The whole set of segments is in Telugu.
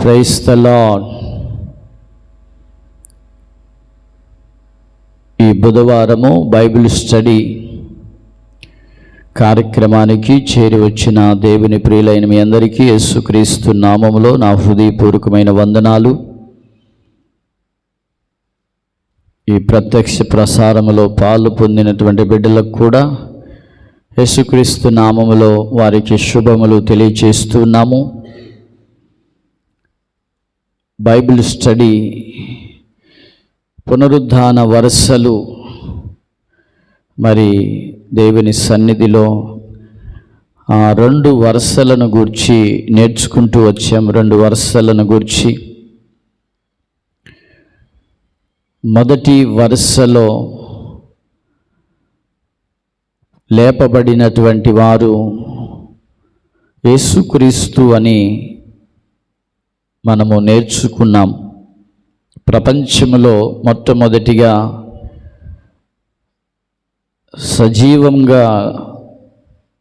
Praise the lord. ఈ బుధవారము బైబిల్ స్టడీ కార్యక్రమానికి చేరి వచ్చిన దేవుని ప్రియులైన మీ అందరికీ యేసుక్రీస్తు నామములో నా హృదయపూర్వకమైన వందనాలు. ఈ ప్రత్యక్ష ప్రసారములో పాలు పొందినటువంటి బిడ్డలకు కూడా యేసుక్రీస్తు నామములో వారికి శుభములు తెలియచేస్తున్నాము. బైబిల్ స్టడీ పునరుద్ధాన వరుసలు మరి దేవుని సన్నిధిలో ఆ 2 వరుసలను గూర్చి నేర్చుకుంటూ వచ్చాం. 2 వరుసలను గూర్చి మొదటి వరుసలో లేపబడినటువంటి వారు యేసుక్రీస్తు అని మనము నేర్చుకున్నాం. ప్రపంచంలో మొట్టమొదటిగా సజీవంగా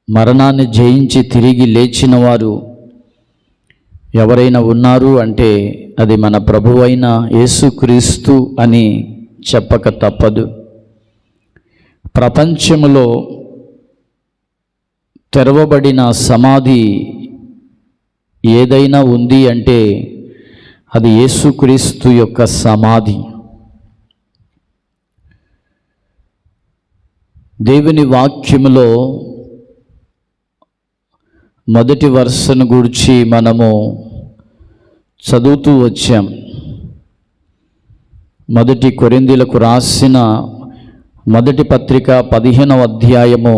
మరణాన్ని జయించి తిరిగి లేచిన వారు ఎవరైనా ఉన్నారు అంటే అది మన ప్రభువైన యేసుక్రీస్తు అని చెప్పక తప్పదు. ప్రపంచంలో తెరవబడిన సమాధి ఏదైనా ఉంది అంటే అది యేసుక్రీస్తు యొక్క సమాధి. దేవుని వాక్యములో మొదటి వరుసను గురించి మనము చదువుతూ వచ్చాం. మొదటి కొరింథీయులకు రాసిన మొదటి పత్రిక 15వ అధ్యాయము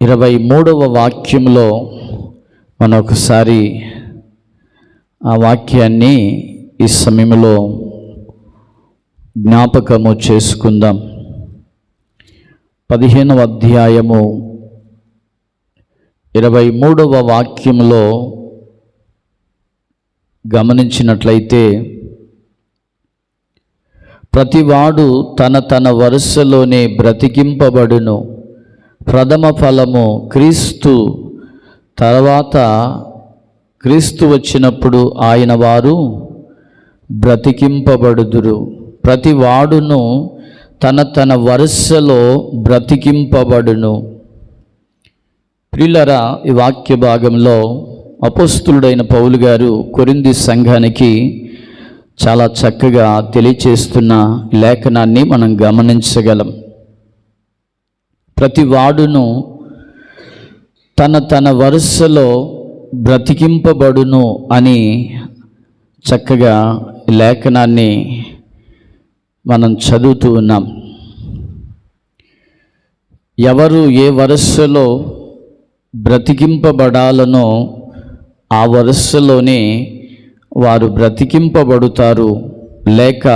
23వ వాక్యంలో మనం ఒకసారి ఆ వాక్యాన్ని ఈ సమయంలో జ్ఞాపకము చేసుకుందాం. 15వ అధ్యాయము 23వ వాక్యంలో గమనించినట్లయితే, ప్రతివాడు తన వరుసలోనే బ్రతికింపబడును, ప్రథమ ఫలము క్రీస్తు, తర్వాత క్రీస్తు వచ్చినప్పుడు ఆయన వారు బ్రతికింపబడుదురు. ప్రతి వాడును తన వరుసలో బ్రతికింపబడును. ప్రియులారా, ఈ వాక్య భాగంలో అపోస్తలుడైన పౌలు గారు కొరింథీ సంఘానికి చాలా చక్కగా తెలియచేస్తున్న లేఖనాన్ని మనం గమనించగలం. ప్రతి వాడును తన వరుసలో బ్రతికింపబడును అని చక్కగా లేఖనాన్ని మనం చదువుతూ ఉన్నాం. ఎవరు ఏ వరుసలో బ్రతికింపబడాలనో ఆ వరుసలోనే వారు బ్రతికింపబడుతారు, లేక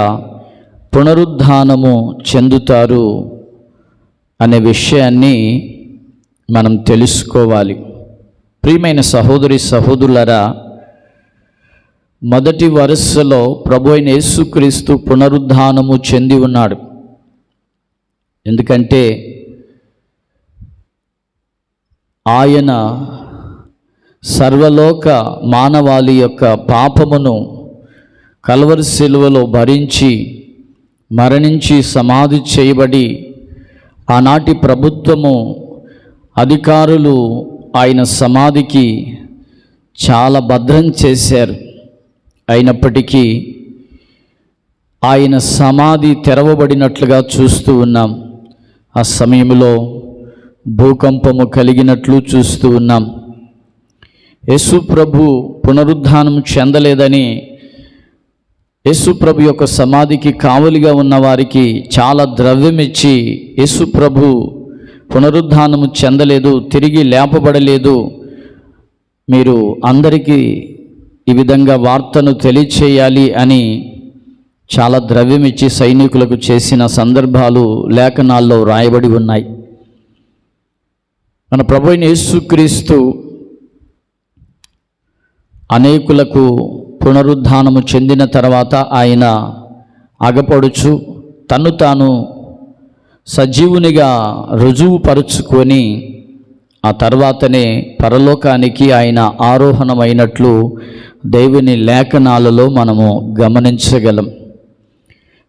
పునరుద్ధానము చెందుతారు అనే విషయాన్ని మనం తెలుసుకోవాలి. ప్రియమైన సహోదరి సహోదరులారా, మొదటి వరుసలో ప్రభు అయిన యేసుక్రీస్తు పునరుద్ధానము చెంది ఉన్నాడు. ఎందుకంటే ఆయన సర్వలోక మానవాళి యొక్క పాపమును కల్వరి శిలువలో భరించి మరణించి సమాధి చేయబడి ఆనాటి ప్రభుత్వము అధికారులు ఆయన సమాధికి చాలా భద్రం చేశారు. అయినప్పటికీ ఆయన సమాధి తెరవబడినట్లుగా చూస్తూ ఉన్నాం. ఆ సమయంలో భూకంపము కలిగినట్లు చూస్తూ ఉన్నాం. యేసు ప్రభు పునరుద్ధానం చెందలేదని యేసు ప్రభు యొక్క సమాధికి కావలిగా ఉన్న వారికి చాలా ద్రవ్యం ఇచ్చి, యేసు ప్రభు పునరుద్ధానము చెందలేదు, తిరిగి లేపబడలేదు, మీరు అందరికీ ఈ విధంగా వార్తను తెలియచేయాలి అని చాలా ద్రవ్యం ఇచ్చి సైనికులకు చేసిన సందర్భాలు లేఖనాల్లో రాయబడి ఉన్నాయి. మన ప్రభువైన యేసుక్రీస్తు అనేకులకు పునరుద్ధానము చెందిన తర్వాత ఆయన అగపడుచు తను తాను సజీవునిగా రుజువుపరుచుకొని ఆ తర్వాతనే పరలోకానికి ఆయన ఆరోహణమైనట్లు దేవుని లేఖనాలలో మనము గమనించగలం.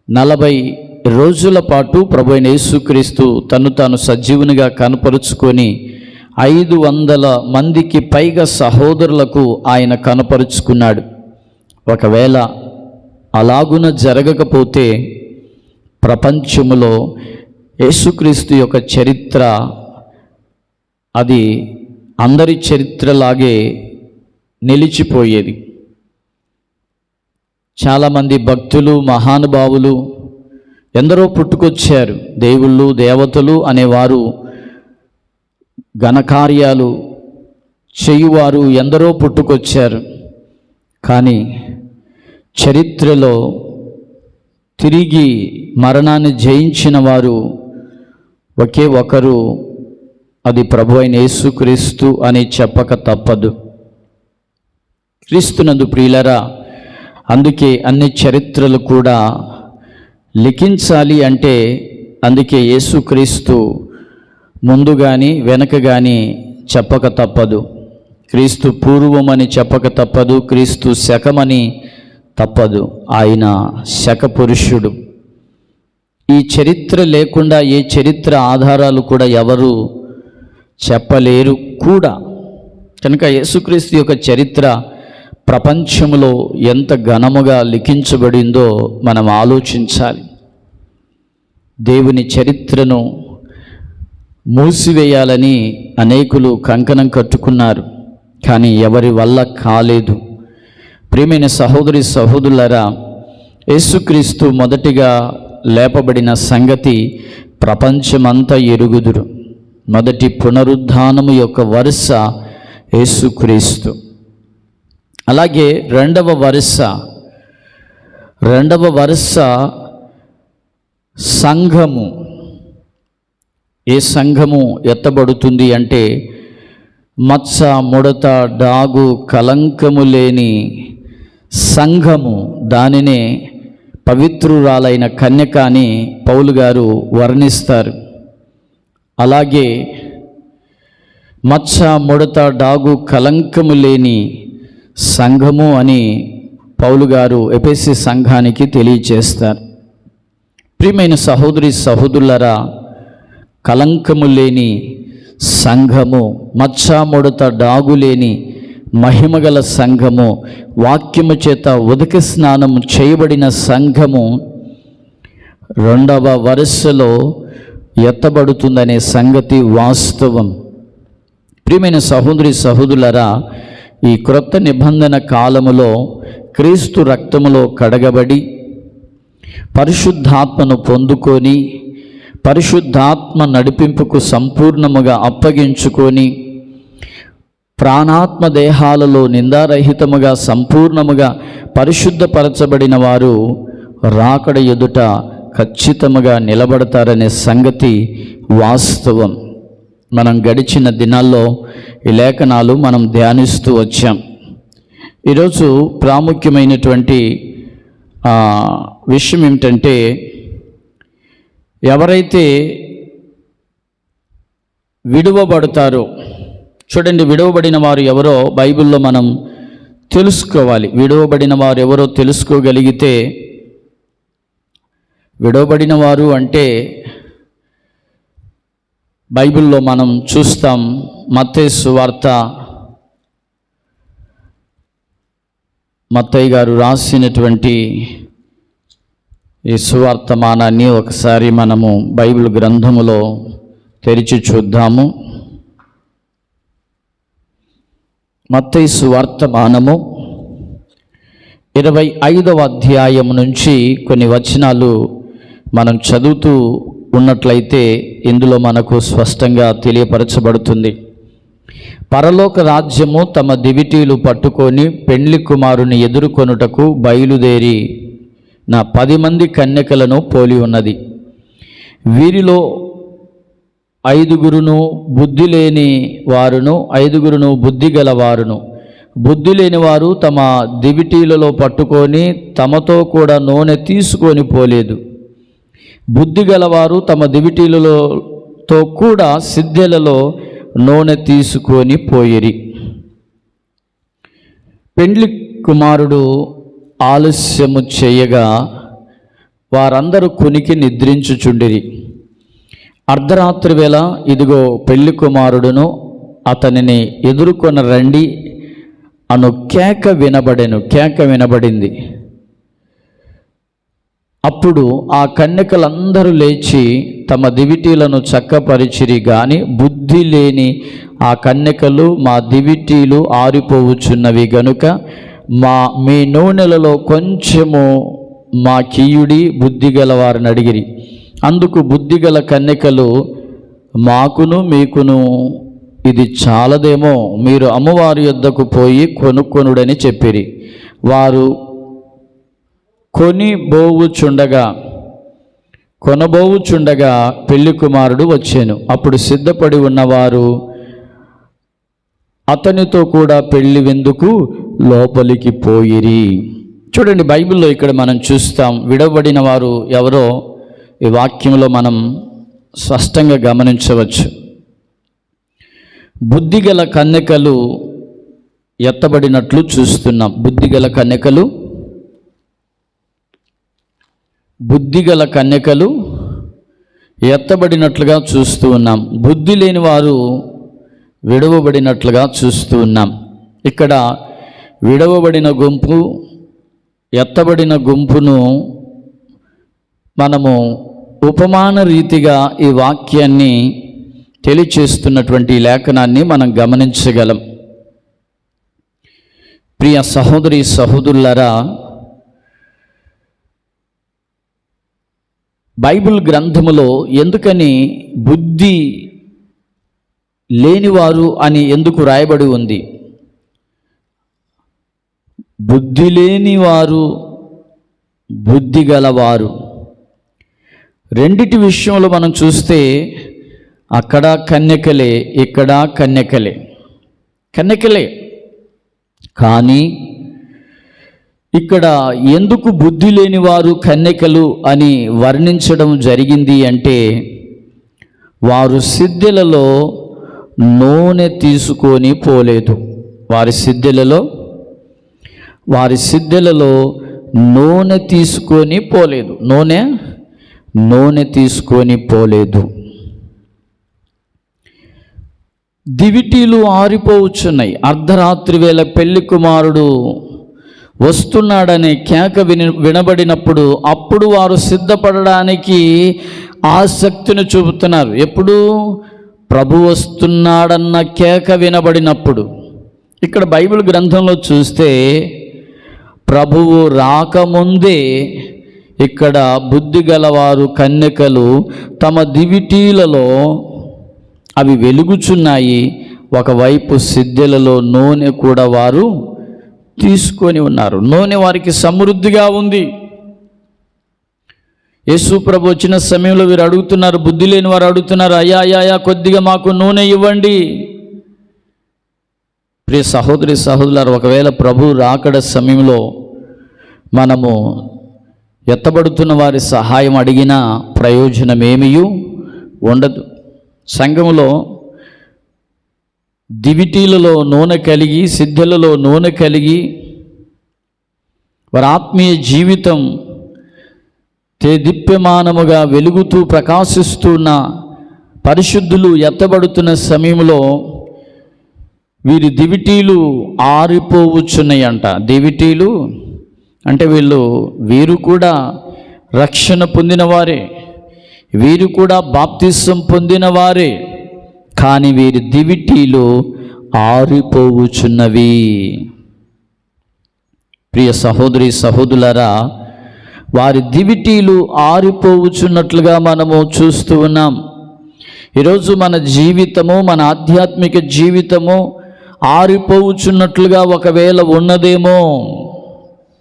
40 రోజుల పాటు ప్రభువైన యేసుక్రీస్తు తను తాను సజీవునిగా కనపరుచుకొని 500 మందికి పైగా సహోదరులకు ఆయన కనపరుచుకున్నాడు. ఒకవేళ అలాగున జరగకపోతే ప్రపంచములో యేసుక్రీస్తు యొక్క చరిత్ర అది అందరి చరిత్రలాగే నిలిచిపోయేది. చాలామంది భక్తులు, మహానుభావులు ఎందరో పుట్టుకొచ్చారు. దేవుళ్ళు, దేవతలు అనేవారు, ఘనకార్యాలు చేయువారు ఎందరో పుట్టుకొచ్చారు. కానీ చరిత్రలో తిరిగి మరణాన్ని జయించిన వారు ఒకే ఒకరు, అది ప్రభువైన యేసుక్రీస్తు అని చెప్పక తప్పదు. క్రీస్తునందు ప్రియులారా, అందుకే అన్ని చరిత్రలు కూడా లిఖించాలి అంటే అందుకే యేసుక్రీస్తు ముందు కానీ వెనక కానీ చెప్పక తప్పదు. క్రీస్తు పూర్వమని చెప్పక తప్పదు, క్రీస్తు శకమని తప్పదు. ఆయన శక పురుషుడు. ఈ చరిత్ర లేకుండా ఏ చరిత్ర ఆధారాలు కూడా ఎవరు చెప్పలేరు కూడా. కనుక యేసుక్రీస్తు యొక్క చరిత్ర ప్రపంచంలో ఎంత ఘనముగా లిఖించబడిందో మనం ఆలోచించాలి. దేవుని చరిత్రను మూసివేయాలని అనేకులు కంకణం కట్టుకున్నారు, కానీ ఎవరి వల్ల కాలేదు. ప్రియమైన సహోదరి సహోదరులారా, యేసుక్రీస్తు మొదటిగా లేపబడిన సంగతి ప్రపంచమంతా ఎరుగుదురు. మొదటి పునరుద్ధానము యొక్క వరుస యేసుక్రీస్తు. అలాగే రెండవ వరుస సంఘము. ఏ సంఘము ఎత్తబడుతుంది అంటే మచ్చ, ముడత, డాగు, కలంకము లేని సంఘము. దానినే పవిత్రురాలైన కన్యక అని పౌలు గారు వర్ణిస్తారు. అలాగే మచ్చ, ముడత, డాగు, కలంకము లేని సంఘము అని పౌలు గారు ఎఫెసీ సంఘానికి తెలియచేస్తారు. ప్రియమైన సహోదరి సహోదరులారా, కలంకము లేని సంఘము, మచ్చ, ముడత, డాగు లేని మహిమగల సంఘము, వాక్యము చేత ఉదక స్నానము చేయబడిన సంఘము రెండవ వరుసలో ఎత్తబడుతుందనే సంగతి వాస్తవం. ప్రియమైన సహోదరి సహోదరులారా, ఈ క్రొత్త నిబంధన కాలములో క్రీస్తు రక్తములో కడగబడి పరిశుద్ధాత్మను పొందుకొని పరిశుద్ధాత్మ నడిపింపుకు సంపూర్ణముగా అప్పగించుకొని ప్రాణాత్మ దేహాలలో నిందారహితముగా సంపూర్ణముగా పరిశుద్ధపరచబడిన వారు రాకడ ఎదుట ఖచ్చితముగా నిలబడతారనే సంగతి వాస్తవం. మనం గడిచిన దినాల్లో ఈ లేఖనాలు మనం ధ్యానిస్తూ వచ్చాం. ఈరోజు ప్రాముఖ్యమైనటువంటి విషయం ఏమిటంటే, ఎవరైతే విడువబడతారో, చూడండి, విడువబడిన వారు ఎవరో బైబిల్లో మనం తెలుసుకోవాలి. విడువబడిన వారు ఎవరో తెలుసుకోగలిగితే, విడువబడిన వారు అంటే బైబిల్లో మనం చూస్తాం. మత్తయి సువార్త, మత్తయి గారు రాసినటువంటి ఈ సువార్తమానాన్ని ఒకసారి మనము బైబిల్ గ్రంథములో తెరిచి చూద్దాము. మత్తయి సువార్తమానము 25వ అధ్యాయం నుంచి కొన్ని వచనాలు మనం చదువుతూ ఉన్నట్లయితే ఇందులో మనకు స్పష్టంగా తెలియపరచబడుతుంది. పరలోక రాజ్యము తమ దివిటీలు పట్టుకొని పెండ్లి కుమారుని ఎదుర్కొనుటకు బయలుదేరి నా 10 మంది కన్యకలను పోలి ఉన్నది. వీరిలో 5 బుద్ధి లేని వారును 5 బుద్ధి గలవారును. బుద్ధి లేని వారు తమ దివిటీలలో పట్టుకొని తమతో కూడా నూనె తీసుకొని పోలేదు. బుద్ధి గలవారు తమ దివిటీలతో కూడా సిద్ధెలలో నూనె తీసుకొని పోయిరి. పెండ్లి కుమారుడు ఆలస్యము చేయగా వారందరూ కునికి నిద్రించుచుండిరి. అర్ధరాత్రి వేళ ఇదిగో పెళ్లి కుమారుడును అతనిని ఎదుర్కొన రండి అను కేక వినబడింది. అప్పుడు ఆ కన్యకలందరూ లేచి తమ దివిటీలను చక్కపరిచిరి గాని బుద్ధి లేని ఆ కన్యకలు, మా దివిటీలు ఆరిపోవుచున్నవి గనుక మీ నూనెలలో కొంచెము మా కీయుడి బుద్ధిగల వారిని అడిగిరి. అందుకు బుద్ధిగల కన్యకలు, మాకును మీకును ఇది చాలదేమో, మీరు అమ్మవారి యొద్దకు పోయి కొనుక్కొనుడని చెప్పిరి. వారు కొనబోవుచుండగా పెళ్లి కుమారుడు వచ్చాను. అప్పుడు సిద్ధపడి ఉన్నవారు అతనితో కూడా పెళ్లి విందుకు లోపలికి పోయిరి. చూడండి, బైబిల్లో ఇక్కడ మనం చూస్తాం, విడవబడిన వారు ఎవరో ఈ వాక్యంలో మనం స్పష్టంగా గమనించవచ్చు. బుద్ధిగల కన్యకలు ఎత్తబడినట్లు చూస్తున్నాం. బుద్ధిగల కన్యకలు ఎత్తబడినట్లుగా చూస్తూ ఉన్నాం. బుద్ధి లేని వారు విడవబడినట్లుగా చూస్తూ ఉన్నాం. ఇక్కడ విడవబడిన గుంపు, ఎత్తబడిన గుంపును మనము ఉపమాన రీతిగా ఈ వాక్యాన్ని తెలియచేస్తున్నటువంటి లేఖనాన్ని మనం గమనించగలం. ప్రియ సహోదరి సహోదరులారా, బైబిల్ గ్రంథములో ఎందుకని బుద్ధి లేనివారు అని ఎందుకు రాయబడి ఉంది? బుద్ధి లేనివారు, బుద్ధి గలవారు, రెండిటి విషయంలో మనం చూస్తే అక్కడ కన్యకలే, ఇక్కడ కన్యకలే. కానీ ఇక్కడ ఎందుకు బుద్ధి లేనివారు కన్యకలు అని వర్ణించడం జరిగింది అంటే, వారు సిద్ధెలలో నూనె తీసుకొని పోలేదు. వారి సిద్ధెలలో నూనె తీసుకొని పోలేదు. నూనె తీసుకొని పోలేదు. దివిటీలు ఆరిపోవచ్చున్నాయి. అర్ధరాత్రి వేళ పెళ్లి కుమారుడు వస్తున్నాడనే కేక వినబడినప్పుడు అప్పుడు వారు సిద్ధపడడానికి ఆసక్తిని చూపుతున్నారు. ఎప్పుడు? ప్రభు వస్తున్నాడన్న కేక వినబడినప్పుడు. ఇక్కడ బైబిల్ గ్రంథంలో చూస్తే ప్రభువు రాకముందే ఇక్కడ బుద్ధి గలవారు కన్యకలు తమ దివిటీలలో అవి వెలుగుచున్నాయి. ఒకవైపు సిద్ధెలలో నూనె కూడా వారు తీసుకొని ఉన్నారు. నూనె వారికి సమృద్ధిగా ఉంది. యేసు ప్రభు వచ్చిన సమయంలో వీరు అడుగుతున్నారు, బుద్ధి లేని వారు అడుగుతున్నారు, అయ్యా కొద్దిగా మాకు నూనె ఇవ్వండి. ప్రియ సహోదరి సహోదరులారు, ఒకవేళ ప్రభు రాకడ సమయంలో మనము ఎత్తబడుతున్న వారి సహాయం అడిగినా ప్రయోజనమేమీ ఉండదు. సంఘములో దివిటీలలో నూనె కలిగి, సిద్ధెలలో నూనె కలిగి, వారి ఆత్మీయ జీవితం తేదీప్యమానముగా వెలుగుతూ ప్రకాశిస్తున్న పరిశుద్ధులు ఎత్తబడుతున్న సమయంలో వీరి దివిటీలు ఆరిపోవచ్చున్నాయంట. దివిటీలు అంటే వీరు కూడా రక్షణ పొందినవారే, వీరు కూడా బాప్తిసం పొందినవారే, కానీ వీరి దివిటీలు ఆరిపోవుచున్నవి. ప్రియ సహోదరి సహోదరులారా, వారి దివిటీలు ఆరిపోవుచున్నట్లుగా మనము చూస్తూ ఉన్నాం. ఈరోజు మన జీవితము, మన ఆధ్యాత్మిక జీవితము ఆరిపోవుచున్నట్లుగా ఒకవేళ ఉన్నదేమో.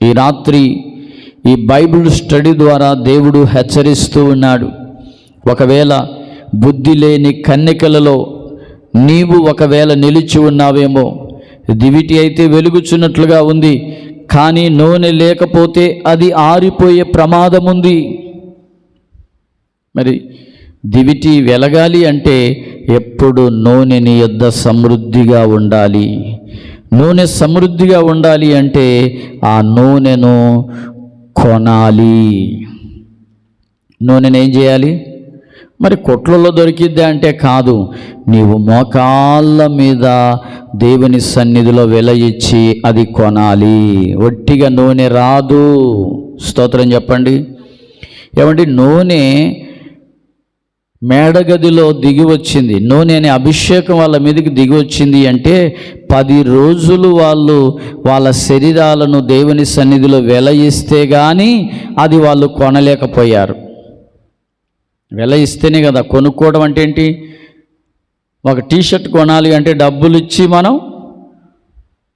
ఈ రాత్రి ఈ బైబిల్ స్టడీ ద్వారా దేవుడు హెచ్చరిస్తూ ఉన్నాడు. ఒకవేళ బుద్ధి లేని కన్యకలలో నీవు ఒకవేళ నిలిచి ఉన్నావేమో. దివిటి అయితే వెలుగుచున్నట్లుగా ఉంది, కానీ నూనె లేకపోతే అది ఆరిపోయే ప్రమాదం ఉంది. మరి దివిటి వెలగాలి అంటే ఎప్పుడు నూనె నీ యొద్ద సమృద్ధిగా ఉండాలి. నూనె సమృద్ధిగా ఉండాలి అంటే ఆ నూనెను కొనాలి. నూనెను ఏం చేయాలి? మరి కొట్లలో దొరికిద్దా అంటే కాదు, నీవు మోకాళ్ళ మీద దేవుని సన్నిధిలో వెల ఇచ్చి అది కొనాలి. ఒట్టిగా నూనె రాదు. స్తోత్రం చెప్పండి. ఏమండి, నూనె మేడగదిలో దిగి వచ్చింది, నూనె అనే అభిషేకం వాళ్ళ మీదకి దిగి వచ్చింది అంటే 10 రోజులు వాళ్ళు వాళ్ళ శరీరాలను దేవుని సన్నిధిలో వెల ఇస్తే కానీ అది వాళ్ళు కొనలేకపోయారు. వెల ఇస్తేనే కదా కొనుక్కోవడం. అంటే ఏంటి? ఒక టీషర్ట్ కొనాలి అంటే డబ్బులు ఇచ్చి మనం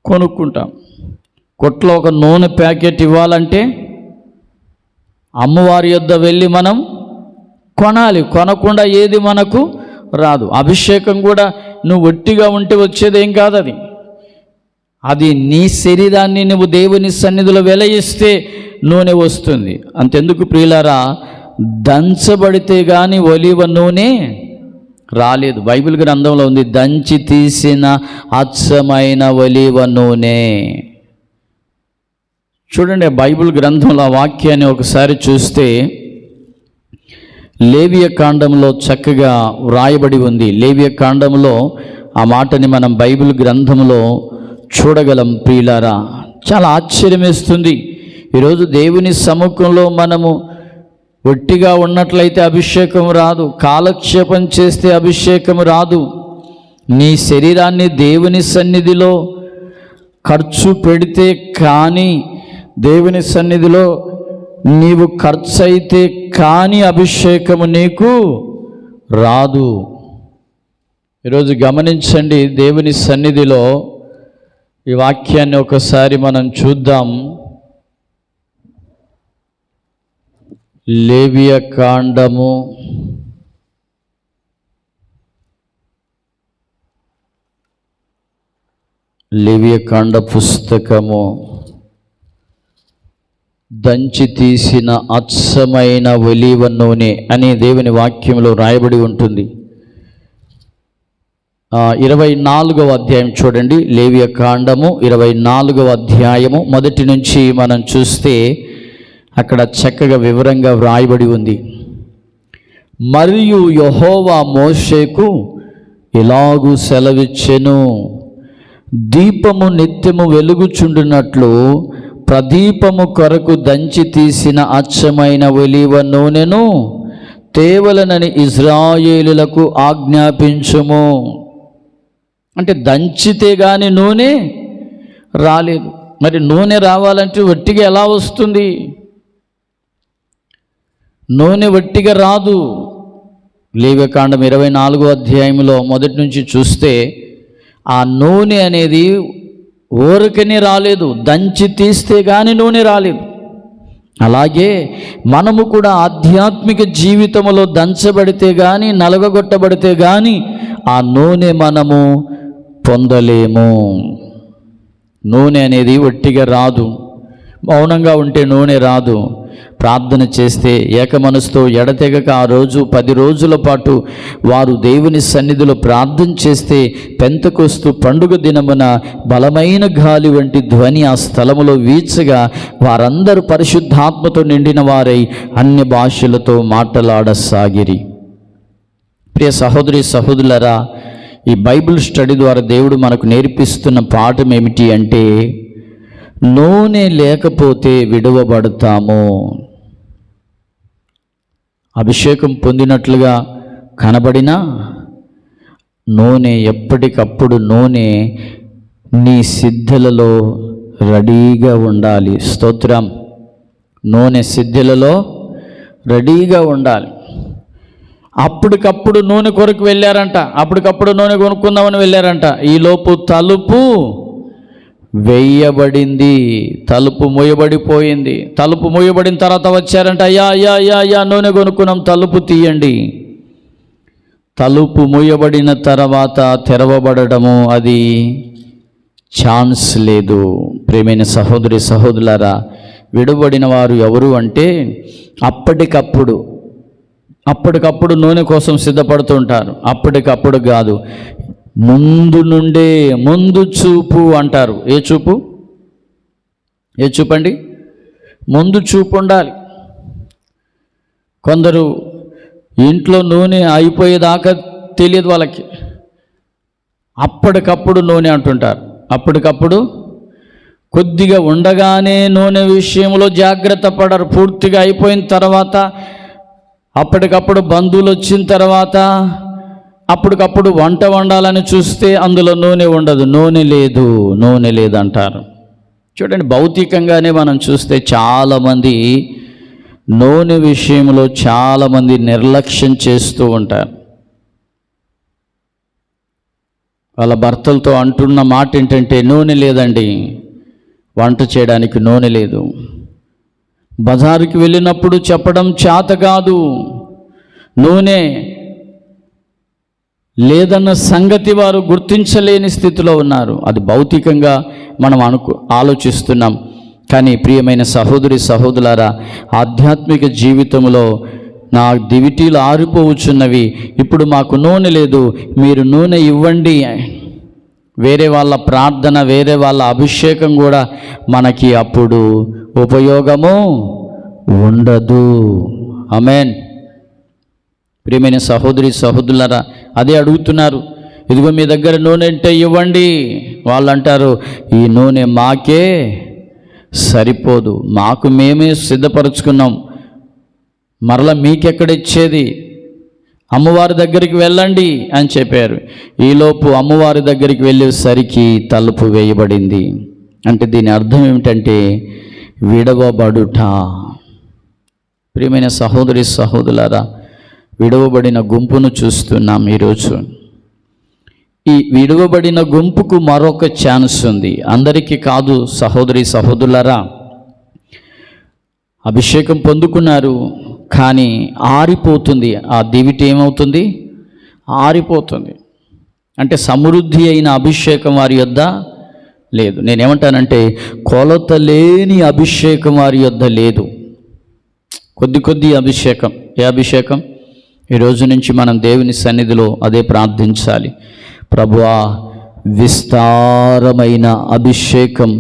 కొనుక్కుంటాం. కొట్లో ఒక నూనె ప్యాకెట్ ఇవ్వాలంటే అమ్మవారి యొద్ద వెళ్ళి మనం కొనాలి. కొనకుండా ఏది మనకు రాదు. అభిషేకం కూడా నువ్వు ఒట్టిగా ఉంటే వచ్చేదేం కాదు. అది నీ శరీరాన్ని నువ్వు దేవుని సన్నిధిలో వెలయిస్తే నూనె వస్తుంది. అంతెందుకు ప్రియులారా, దంచబడితే కానీ ఒలివ నూనె రాలేదు. బైబిల్ గ్రంథంలో ఉంది, దంచి తీసిన అచ్చమైన ఒలివ నూనె. చూడండి, బైబిల్ గ్రంథంలో ఆ వాక్యాన్ని ఒకసారి చూస్తే లేవియ కాండంలో చక్కగా వ్రాయబడి ఉంది. లేవియ కాండంలో ఆ మాటని మనం బైబిల్ గ్రంథంలో చూడగలం. ప్రియులారా, చాలా ఆశ్చర్యం వేస్తుంది. ఈరోజు దేవుని సముఖంలో మనము ఒట్టిగా ఉన్నట్లయితే అభిషేకం రాదు. కాలక్షేపం చేస్తే అభిషేకం రాదు. నీ శరీరాన్ని దేవుని సన్నిధిలో ఖర్చు పెడితే కానీ, దేవుని సన్నిధిలో నీవు ఖర్చు అయితే కానీ అభిషేకము నీకు రాదు. ఈరోజు గమనించండి, దేవుని సన్నిధిలో ఈ వాక్యాన్ని ఒకసారి మనం చూద్దాం. లేవియ కాండము 'లేవియకాండ' పుస్తకము దంచి తీసిన అచ్చమైన ఒలీవ నూనె అని దేవుని వాక్యంలో రాయబడి ఉంటుంది. 24వ అధ్యాయం చూడండి. లేవియకాండము 24వ అధ్యాయము మొదటి నుంచి మనం చూస్తే అక్కడ చక్కగా వివరంగా వ్రాయబడి ఉంది. మరియు యెహోవా మోషేకు ఇలాగు సెలవిచ్చెను, దీపము నిత్యము వెలుగుచుండునట్లు ప్రదీపము కొరకు దంచి తీసిన అచ్చమైన ఒలీవ నూనెను తేవలనని ఇజ్రాయేలులకు ఆజ్ఞాపించుము. అంటే దంచితే గాని నూనె రాలేదు. మరి నూనె రావాలంటే ఒట్టిగా ఎలా వస్తుంది? నూనె ఒట్టిగా రాదు. లేవియకాండం 24వ అధ్యాయంలో మొదటి నుంచి చూస్తే ఆ నూనె అనేది ఊరికనే రాలేదు, దంచి తీస్తే కానీ నూనె రాలేదు. అలాగే మనము కూడా ఆధ్యాత్మిక జీవితంలో దంచబడితే కానీ, నలగగొట్టబడితే కానీ ఆ నూనె మనము పొందలేము. నూనె అనేది ఒట్టిగా రాదు. మౌనంగా ఉంటే నూనె రాదు. ప్రార్థన చేస్తే ఏక మనసుతో ఎడతెగక ఆ రోజు 10 రోజుల పాటు వారు దేవుని సన్నిధిలో ప్రార్థన చేస్తే పెంతెకొస్తు పండుగ దినమున బలమైన గాలి వంటి ధ్వని ఆ స్థలములో వీచగా వారందరూ పరిశుద్ధాత్మతో నిండిన వారై అన్య భాషలతో మాట్లాడసాగిరి. ప్రియ సహోదరి సహోదరులారా, ఈ బైబిల్ స్టడీ ద్వారా దేవుడు మనకు నేర్పిస్తున్న పాఠం ఏమిటి అంటే, నూనె లేకపోతే విడువబడతాము. అభిషేకం పొందినట్లుగా కనబడినా నూనె ఎప్పటికప్పుడు నూనె నీ సిద్ధులలో రెడీగా ఉండాలి. స్తోత్రం. నూనె సిద్ధులలో రెడీగా ఉండాలి. అప్పటికప్పుడు నూనె కొరకు వెళ్ళారంట, అప్పటికప్పుడు నూనె కొనుక్కుందామని వెళ్ళారంట. ఈలోపు తలుపు వేయబడింది, తలుపు మూయబడిపోయింది. తలుపు మూయబడిన తర్వాత వచ్చారంట, అయ్యా అయ్యా అయ్యా అయ్యా నూనె కొనుక్కున్నాం, తలుపు తీయండి. తలుపు మూయబడిన తర్వాత తెరవబడము అది ఛాన్స్ లేదు. ప్రియమైన సహోదరి సహోదరులారా, విడబడిన వారు ఎవరు అంటే అప్పటికప్పుడు అప్పటికప్పుడు నూనె కోసం సిద్ధపడుతూ ఉంటారు. అప్పటికప్పుడు కాదు, ముందు నుండే, ముందు చూపు అంటారు. ఏ చూపు? ఏ చూపండి? ముందు చూపు ఉండాలి. కొందరు ఇంట్లో నూనె అయిపోయేదాకా తెలియదు వాళ్ళకి, అప్పటికప్పుడు నూనె అంటుంటారు. అప్పటికప్పుడు కొద్దిగా ఉండగానే నూనె విషయంలో జాగ్రత్త పడరు. పూర్తిగా అయిపోయిన తర్వాత, అప్పటికప్పుడు బంధువులు వచ్చిన తర్వాత అప్పటికప్పుడు వంట వండాలని చూస్తే అందులో నూనె ఉండదు. నూనె లేదు అంటారు. చూడండి, భౌతికంగానే మనం చూస్తే చాలామంది నూనె విషయంలో చాలామంది నిర్లక్ష్యం చేస్తూ ఉంటారు. వాళ్ళ భర్తలతో అంటున్న మాట ఏంటంటే, నూనె లేదండి, వంట చేయడానికి నూనె లేదు. బజారుకి వెళ్ళినప్పుడు చెప్పడం చేత కాదు, నూనె లేదన్న సంగతి వారు గుర్తించలేని స్థితిలో ఉన్నారు. అది భౌతికంగా మనం ఆలోచిస్తున్నాం. కానీ ప్రియమైన సహోదరి సహోదరులారా, ఆధ్యాత్మిక జీవితంలో నా దివిటీలు ఆరిపోవచ్చున్నవి, ఇప్పుడు మాకు నూనె లేదు, మీరు నూనె ఇవ్వండి. వేరే వాళ్ళ ప్రార్థన, వేరే వాళ్ళ అభిషేకం కూడా మనకి అప్పుడు ఉపయోగము ఉండదు. ఆమేన్. ప్రియమైన సహోదరి సహోదరులారా, అదే అడుగుతున్నారు. ఇదిగో మీ దగ్గర నూనె అంటే ఇవ్వండి. వాళ్ళు అంటారు, ఈ నూనె మాకే సరిపోదు, మాకు మేమే సిద్ధపరచుకున్నాం, మరలా మీకెక్కడ ఇచ్చేది, అమ్మవారి దగ్గరికి వెళ్ళండి అని చెప్పారు. ఈలోపు అమ్మవారి దగ్గరికి వెళ్ళేసరికి తలుపు వేయబడింది. అంటే దీని అర్థం ఏమిటంటే విడవబడుట. ప్రియమైన సహోదరి సహోదరులారా, విడవబడిన గుంపును చూస్తున్నాం ఈరోజు. ఈ విడవబడిన గుంపుకు మరొక ఛాన్స్ ఉంది. అందరికీ కాదు సహోదరి సహోదరులారా. అభిషేకం పొందుకున్నారు, కానీ ఆరిపోతుంది. ఆ దివిటి ఏమవుతుంది? ఆరిపోతుంది. అంటే సమృద్ధి అయిన అభిషేకం వారి యొద్ద లేదు. నేనేమంటానంటే, కొలత లేని అభిషేకం వారి యొద్ద లేదు. కొద్ది అభిషేకం. ఏ అభిషేకం? ఈరోజు నుంచి మనం దేవుని సన్నిధిలో అదే ప్రార్థించాలి. ప్రభువా, విస్తారమైన అభిషేకం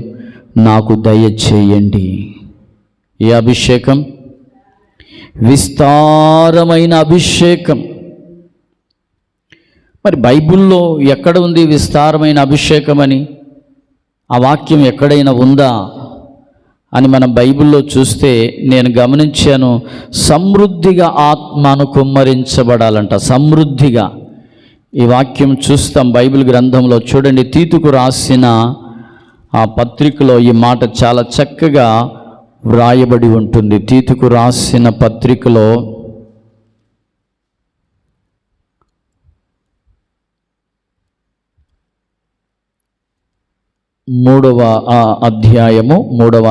నాకు దయచేయండి. ఏ అభిషేకం? విస్తారమైన అభిషేకం. మరి బైబిల్లో ఎక్కడ ఉంది విస్తారమైన అభిషేకం అని? ఆ వాక్యం ఎక్కడైనా ఉందా అని మనం బైబిల్లో చూస్తే నేను గమనించాను, సమృద్ధిగా ఆత్మను కుమ్మరించబడాలంట. సమృద్ధిగా ఈ వాక్యం చూస్తాం బైబిల్ గ్రంథంలో. చూడండి, తీతుకు రాసిన ఆ పత్రికలో ఈ మాట చాలా చక్కగా వ్రాయబడి ఉంటుంది. తీతుకు రాసిన పత్రికలో 3వ అధ్యాయము 7వ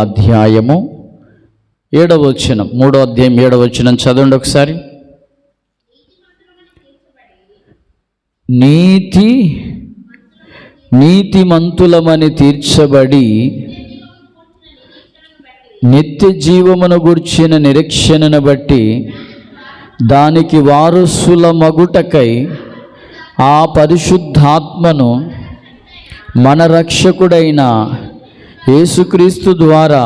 వచనం. 3వ అధ్యాయం 7వ వచనం చదవండి ఒకసారి. నీతిమంతులమని తీర్చబడి నిత్య జీవమును గూర్చిన నిరీక్షణను బట్టి దానికి వారసుల మగుటకై ఆ పరిశుద్ధాత్మను మన రక్షకుడైన యేసుక్రీస్తు ద్వారా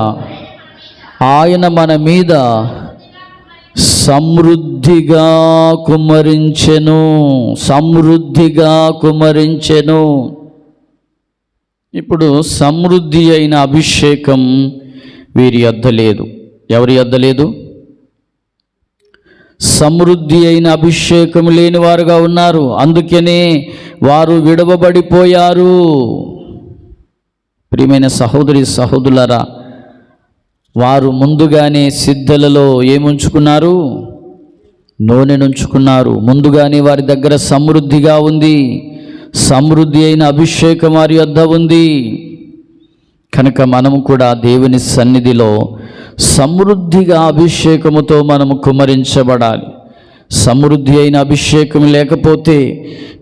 ఆయన మన మీద సమృద్ధిగా కుమ్మరించెను. సమృద్ధిగా కుమ్మరించెను. ఇప్పుడు సమృద్ధి అయిన అభిషేకం వీరి యొద్ద లేదు. ఎవరి యొద్ద లేదు? సమృద్ధి అయిన అభిషేకం లేని వారుగా ఉన్నారు. అందుకనే వారు విడవబడిపోయారు. ప్రియమైన సహోదరి సహోదరులారా, వారు ముందుగానే సిద్ధలలో ఏముంచుకున్నారు? నూనెనుంచుకున్నారు. ముందుగానే వారి దగ్గర సమృద్ధిగా ఉంది. సమృద్ధి అయిన అభిషేకం వారి యొద్ద ఉంది. కనుక మనము కూడా దేవుని సన్నిధిలో సమృద్ధిగా అభిషేకముతో మనము కుమ్మరించబడాలి. సమృద్ధి అయిన అభిషేకం లేకపోతే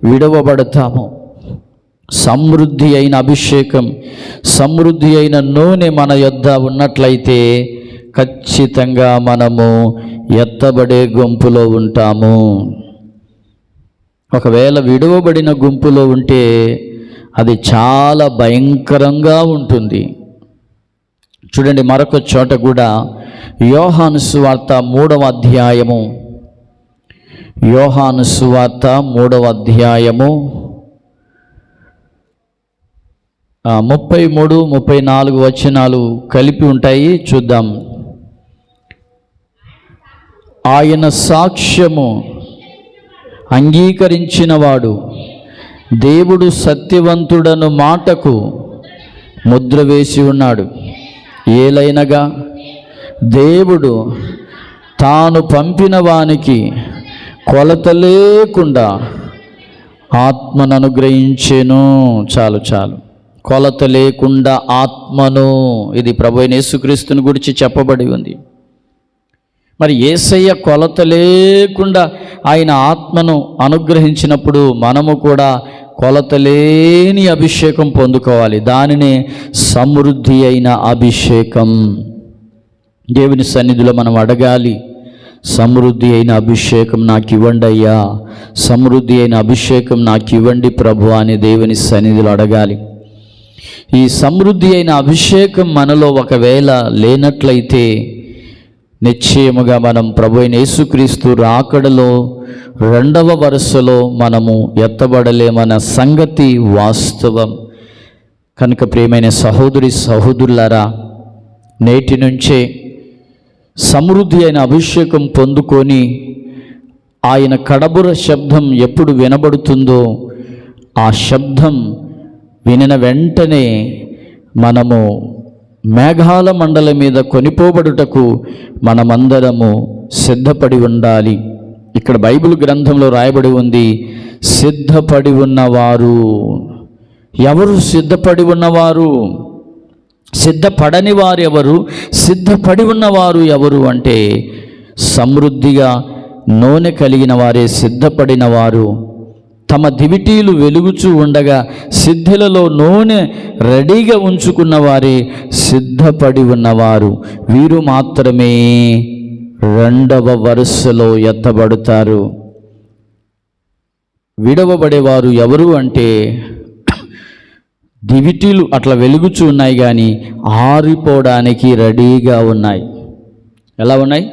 విడవబడతాము. సమృద్ధి అయిన అభిషేకం, సమృద్ధి అయిన నూనె మన యొద్ద ఉన్నట్లయితే ఖచ్చితంగా మనము ఎత్తబడే గుంపులో ఉంటాము. ఒకవేళ విడువబడిన గుంపులో ఉంటే అది చాలా భయంకరంగా ఉంటుంది. చూడండి, మరొక చోట కూడా యోహాను సువార్త 3వ అధ్యాయము, యోహాను సువార్త 3వ అధ్యాయము 33, 34 వచనాలు కలిపి ఉంటాయి, చూద్దాం. ఆయన సాక్ష్యము అంగీకరించినవాడు దేవుడు సత్యవంతుడను మాటకు ముద్ర వేసి ఉన్నాడు. ఏలైనగా దేవుడు తాను పంపిన వానికి కొలత లేకుండా ఆత్మను అనుగ్రహించెను. చాలు చాలు, కొలత లేకుండా ఆత్మను. ఇది ప్రభువైన యేసుక్రీస్తుని గురించి చెప్పబడి ఉంది. మరి యేసయ్య కొలత లేకుండా ఆయన ఆత్మను అనుగ్రహించినప్పుడు మనము కూడా కొలత లేని అభిషేకం పొందుకోవాలి. దానినే సమృద్ధి అయిన అభిషేకం. దేవుని సన్నిధిలో మనం అడగాలి, సమృద్ధి అయిన అభిషేకం నాకు ఇవ్వండి అయ్యా, సమృద్ధి అయిన అభిషేకం నాకు ఇవ్వండి ప్రభు అని దేవుని సన్నిధిలో అడగాలి. ఈ సమృద్ధి అయిన అభిషేకం మనలో ఒకవేళ లేనట్లయితే నిశ్చయముగా మనం ప్రభువైన యేసుక్రీస్తు రాకడలో 2వ వరుసలో మనము ఎత్తబడలేమన్న సంగతి వాస్తవం. కనుక ప్రియమైన సహోదరి సహోదరులారా, నేటి నుంచే సమృద్ధి అయిన అభిషేకం పొందుకొని ఆయన కడబుర శబ్దం ఎప్పుడు వినబడుతుందో ఆ శబ్దం వినిన వెంటనే మనము మేఘాల మండలం మీద కొనిపోబడుటకు మనమందరము సిద్ధపడి ఉండాలి. ఇక్కడ బైబిల్ గ్రంథంలో రాయబడి ఉంది, సిద్ధపడి ఉన్నవారు. ఎవరు సిద్ధపడి ఉన్నవారు? సిద్ధపడని వారు ఎవరు? సిద్ధపడి ఉన్నవారు ఎవరు అంటే సమృద్ధిగా నూనె కలిగిన వారే సిద్ధపడిన వారు. తమ దివిటీలు వెలుగుచూ ఉండగా సిద్ధులలో నూనె రెడీగా ఉంచుకున్న వారే సిద్ధపడి ఉన్నవారు. వీరు మాత్రమే 2వ వరుసలో ఎత్తబడతారు. విడవబడేవారు ఎవరు అంటే దివిటీలు అట్లా వెలుగుచూ ఉన్నాయి కానీ ఆరిపోవడానికి రెడీగా ఉన్నాయి. ఎలా ఉన్నాయి?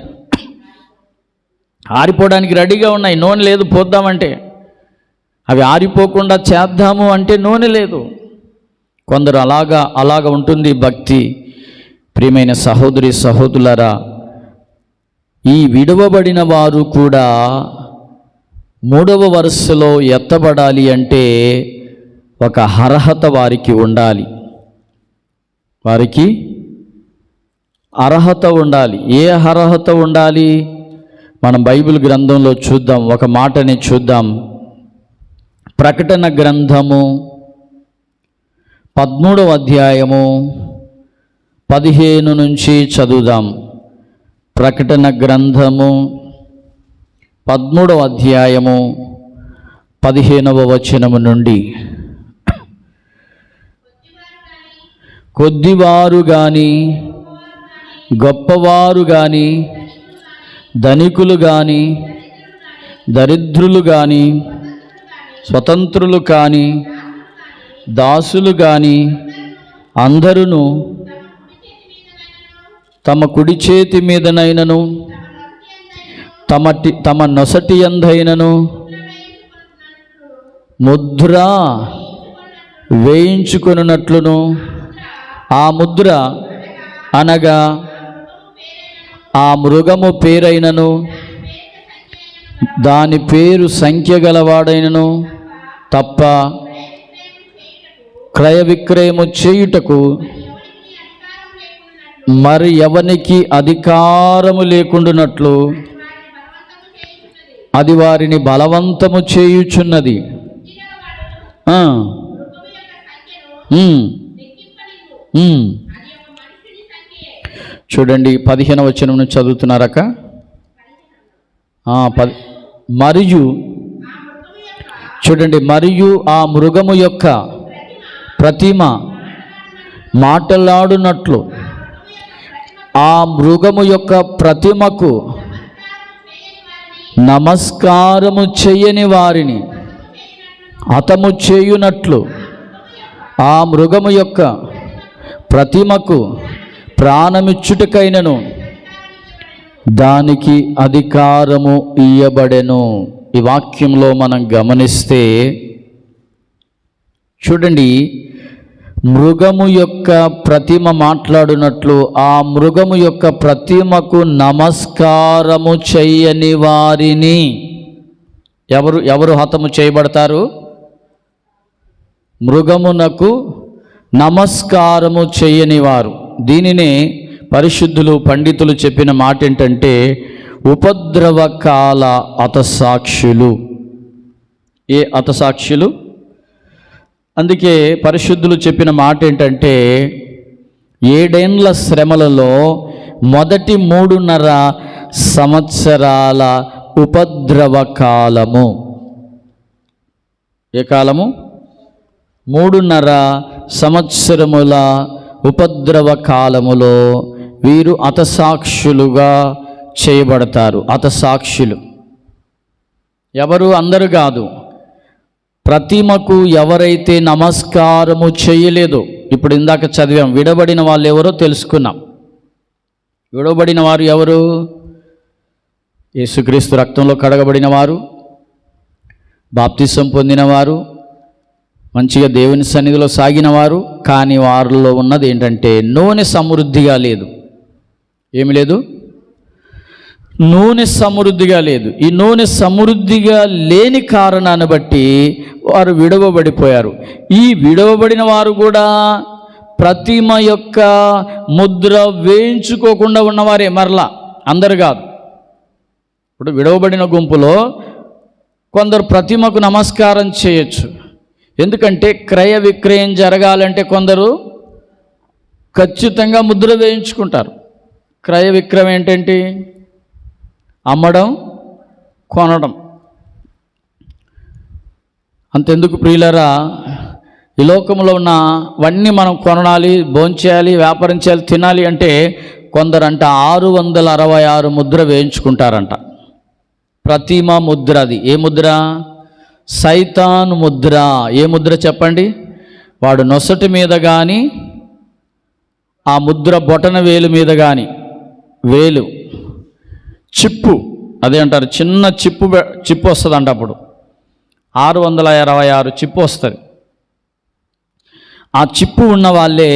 ఆరిపోవడానికి రెడీగా ఉన్నాయి. నూనె లేదు పోద్దామంటే, అవి ఆరిపోకుండా చేద్దాము అంటే నూనె లేదు. కొందరు అలాగా ఉంటుంది భక్తి. ప్రియమైన సహోదరి సహోదరులారా, ఈ విడవబడిన వారు కూడా 3వ వరుసలో ఎత్తబడాలి అంటే ఒక అర్హత వారికి ఉండాలి. వారికి అర్హత ఉండాలి. ఏ అర్హత ఉండాలి? మనం బైబిల్ గ్రంథంలో చూద్దాం, ఒక మాటని చూద్దాం. ప్రకటన గ్రంథము 13వ అధ్యాయము 15 నుంచి చదువుదాం. ప్రకటన గ్రంథము 13వ అధ్యాయము 15వ వచనము నుండి, కొద్దివారు గాని గొప్పవారు గాని ధనికులు గాని దరిద్రులు గాని స్వతంత్రులు కాని దాసులు గాని అందరూ తమ కుడి చేతి మీదనైనను తమ నొసటి యందైనను ముద్ర వేయించుకొనున్నట్లును, ఆ ముద్ర అనగా ఆ మృగము పేరైనను దాని పేరు సంఖ్య గలవాడైనను తప్ప క్రయ విక్రయము చేయుటకు మరి ఎవనికి అధికారము లేకుండునట్లు అది వారిని బలవంతము చేయుచున్నది. చూడండి 15వ వచనం నుంచి చదువుతున్నారక. మరియు చూడండి, మరియు ఆ మృగము యొక్క ప్రతిమ మాటలాడునట్లు ఆ మృగము యొక్క ప్రతిమకు నమస్కారము చెయ్యని వారిని హతము చేయునట్లు ఆ మృగము యొక్క ప్రతిమకు ప్రాణమిచ్చుటకైనను దానికి అధికారము ఇయ్యబడెను. ఈ వాక్యంలో మనం గమనిస్తే చూడండి, మృగము యొక్క ప్రతిమ మాట్లాడినట్లు ఆ మృగము యొక్క ప్రతిమకు నమస్కారము చెయ్యని వారిని ఎవరు హతము చేయబడతారు? మృగమునకు నమస్కారము చెయ్యని వారు. దీనినే పరిశుద్ధులు పండితులు చెప్పిన మాట ఏంటంటే ఉపద్రవకాల హతసాక్షులు. ఏ హతసాక్షులు? అందుకే పరిశుద్ధులు చెప్పిన మాట ఏంటంటే 7 ఏండ్ల శ్రమలలో మొదటి 3.5 సంవత్సరాల ఉపద్రవ కాలము. ఏ కాలము? 3.5 సంవత్సరముల ఉపద్రవ కాలములో వీరు హతసాక్షులుగా చేయబడతారు. హతసాక్షులు ఎవరు? అందరూ కాదు. ప్రతిమకు ఎవరైతే నమస్కారము చేయలేదో, ఇప్పుడు ఇందాక చదివాం, విడబడిన వాళ్ళు ఎవరో తెలుసుకున్నాం. విడబడిన వారు ఎవరు? యేసుక్రీస్తు రక్తంలో కడగబడిన వారు, బాప్తిసం పొందినవారు, మంచిగా దేవుని సన్నిధిలో సాగినవారు. కానీ వారిలో ఉన్నది ఏంటంటే నూనె సమృద్ధిగా లేదు. ఏమి లేదు? నూనె సమృద్ధిగా లేదు. ఈ నూనె సమృద్ధిగా లేని కారణాన్ని బట్టి వారు విడవబడిపోయారు. ఈ విడవబడిన వారు కూడా ప్రతిమ యొక్క ముద్ర వేయించుకోకుండా ఉన్నవారే. మరలా అందరు కాదు. ఇప్పుడు విడవబడిన గుంపులో కొందరు ప్రతిమకు నమస్కారం చేయొచ్చు. ఎందుకంటే క్రయ విక్రయం జరగాలంటే కొందరు ఖచ్చితంగా ముద్ర వేయించుకుంటారు. క్రయ విక్రయం ఏంటంటే అమ్మడం, కొనడం. అంతెందుకు ప్రియులరా, ఈ లోకంలో ఉన్నవన్నీ మనం కొనాలి, భోంచేయాలి, వ్యాపారం చేయాలి, తినాలి అంటే కొందరంట 666 ముద్ర వేయించుకుంటారంట. ప్రతిమ ముద్ర. అది ఏ ముద్ర? సైతాను ముద్ర. ఏ ముద్ర చెప్పండి? వాడు నొసటి మీద కానీ ఆ ముద్ర బొటన వేలు మీద కానీ, వేలు చిప్పు, అదే అంటారు, చిన్న చిప్పు వస్తుంది అంట. అప్పుడు 666 చిప్పు వస్తుంది. ఆ చిప్పు ఉన్న వాళ్ళే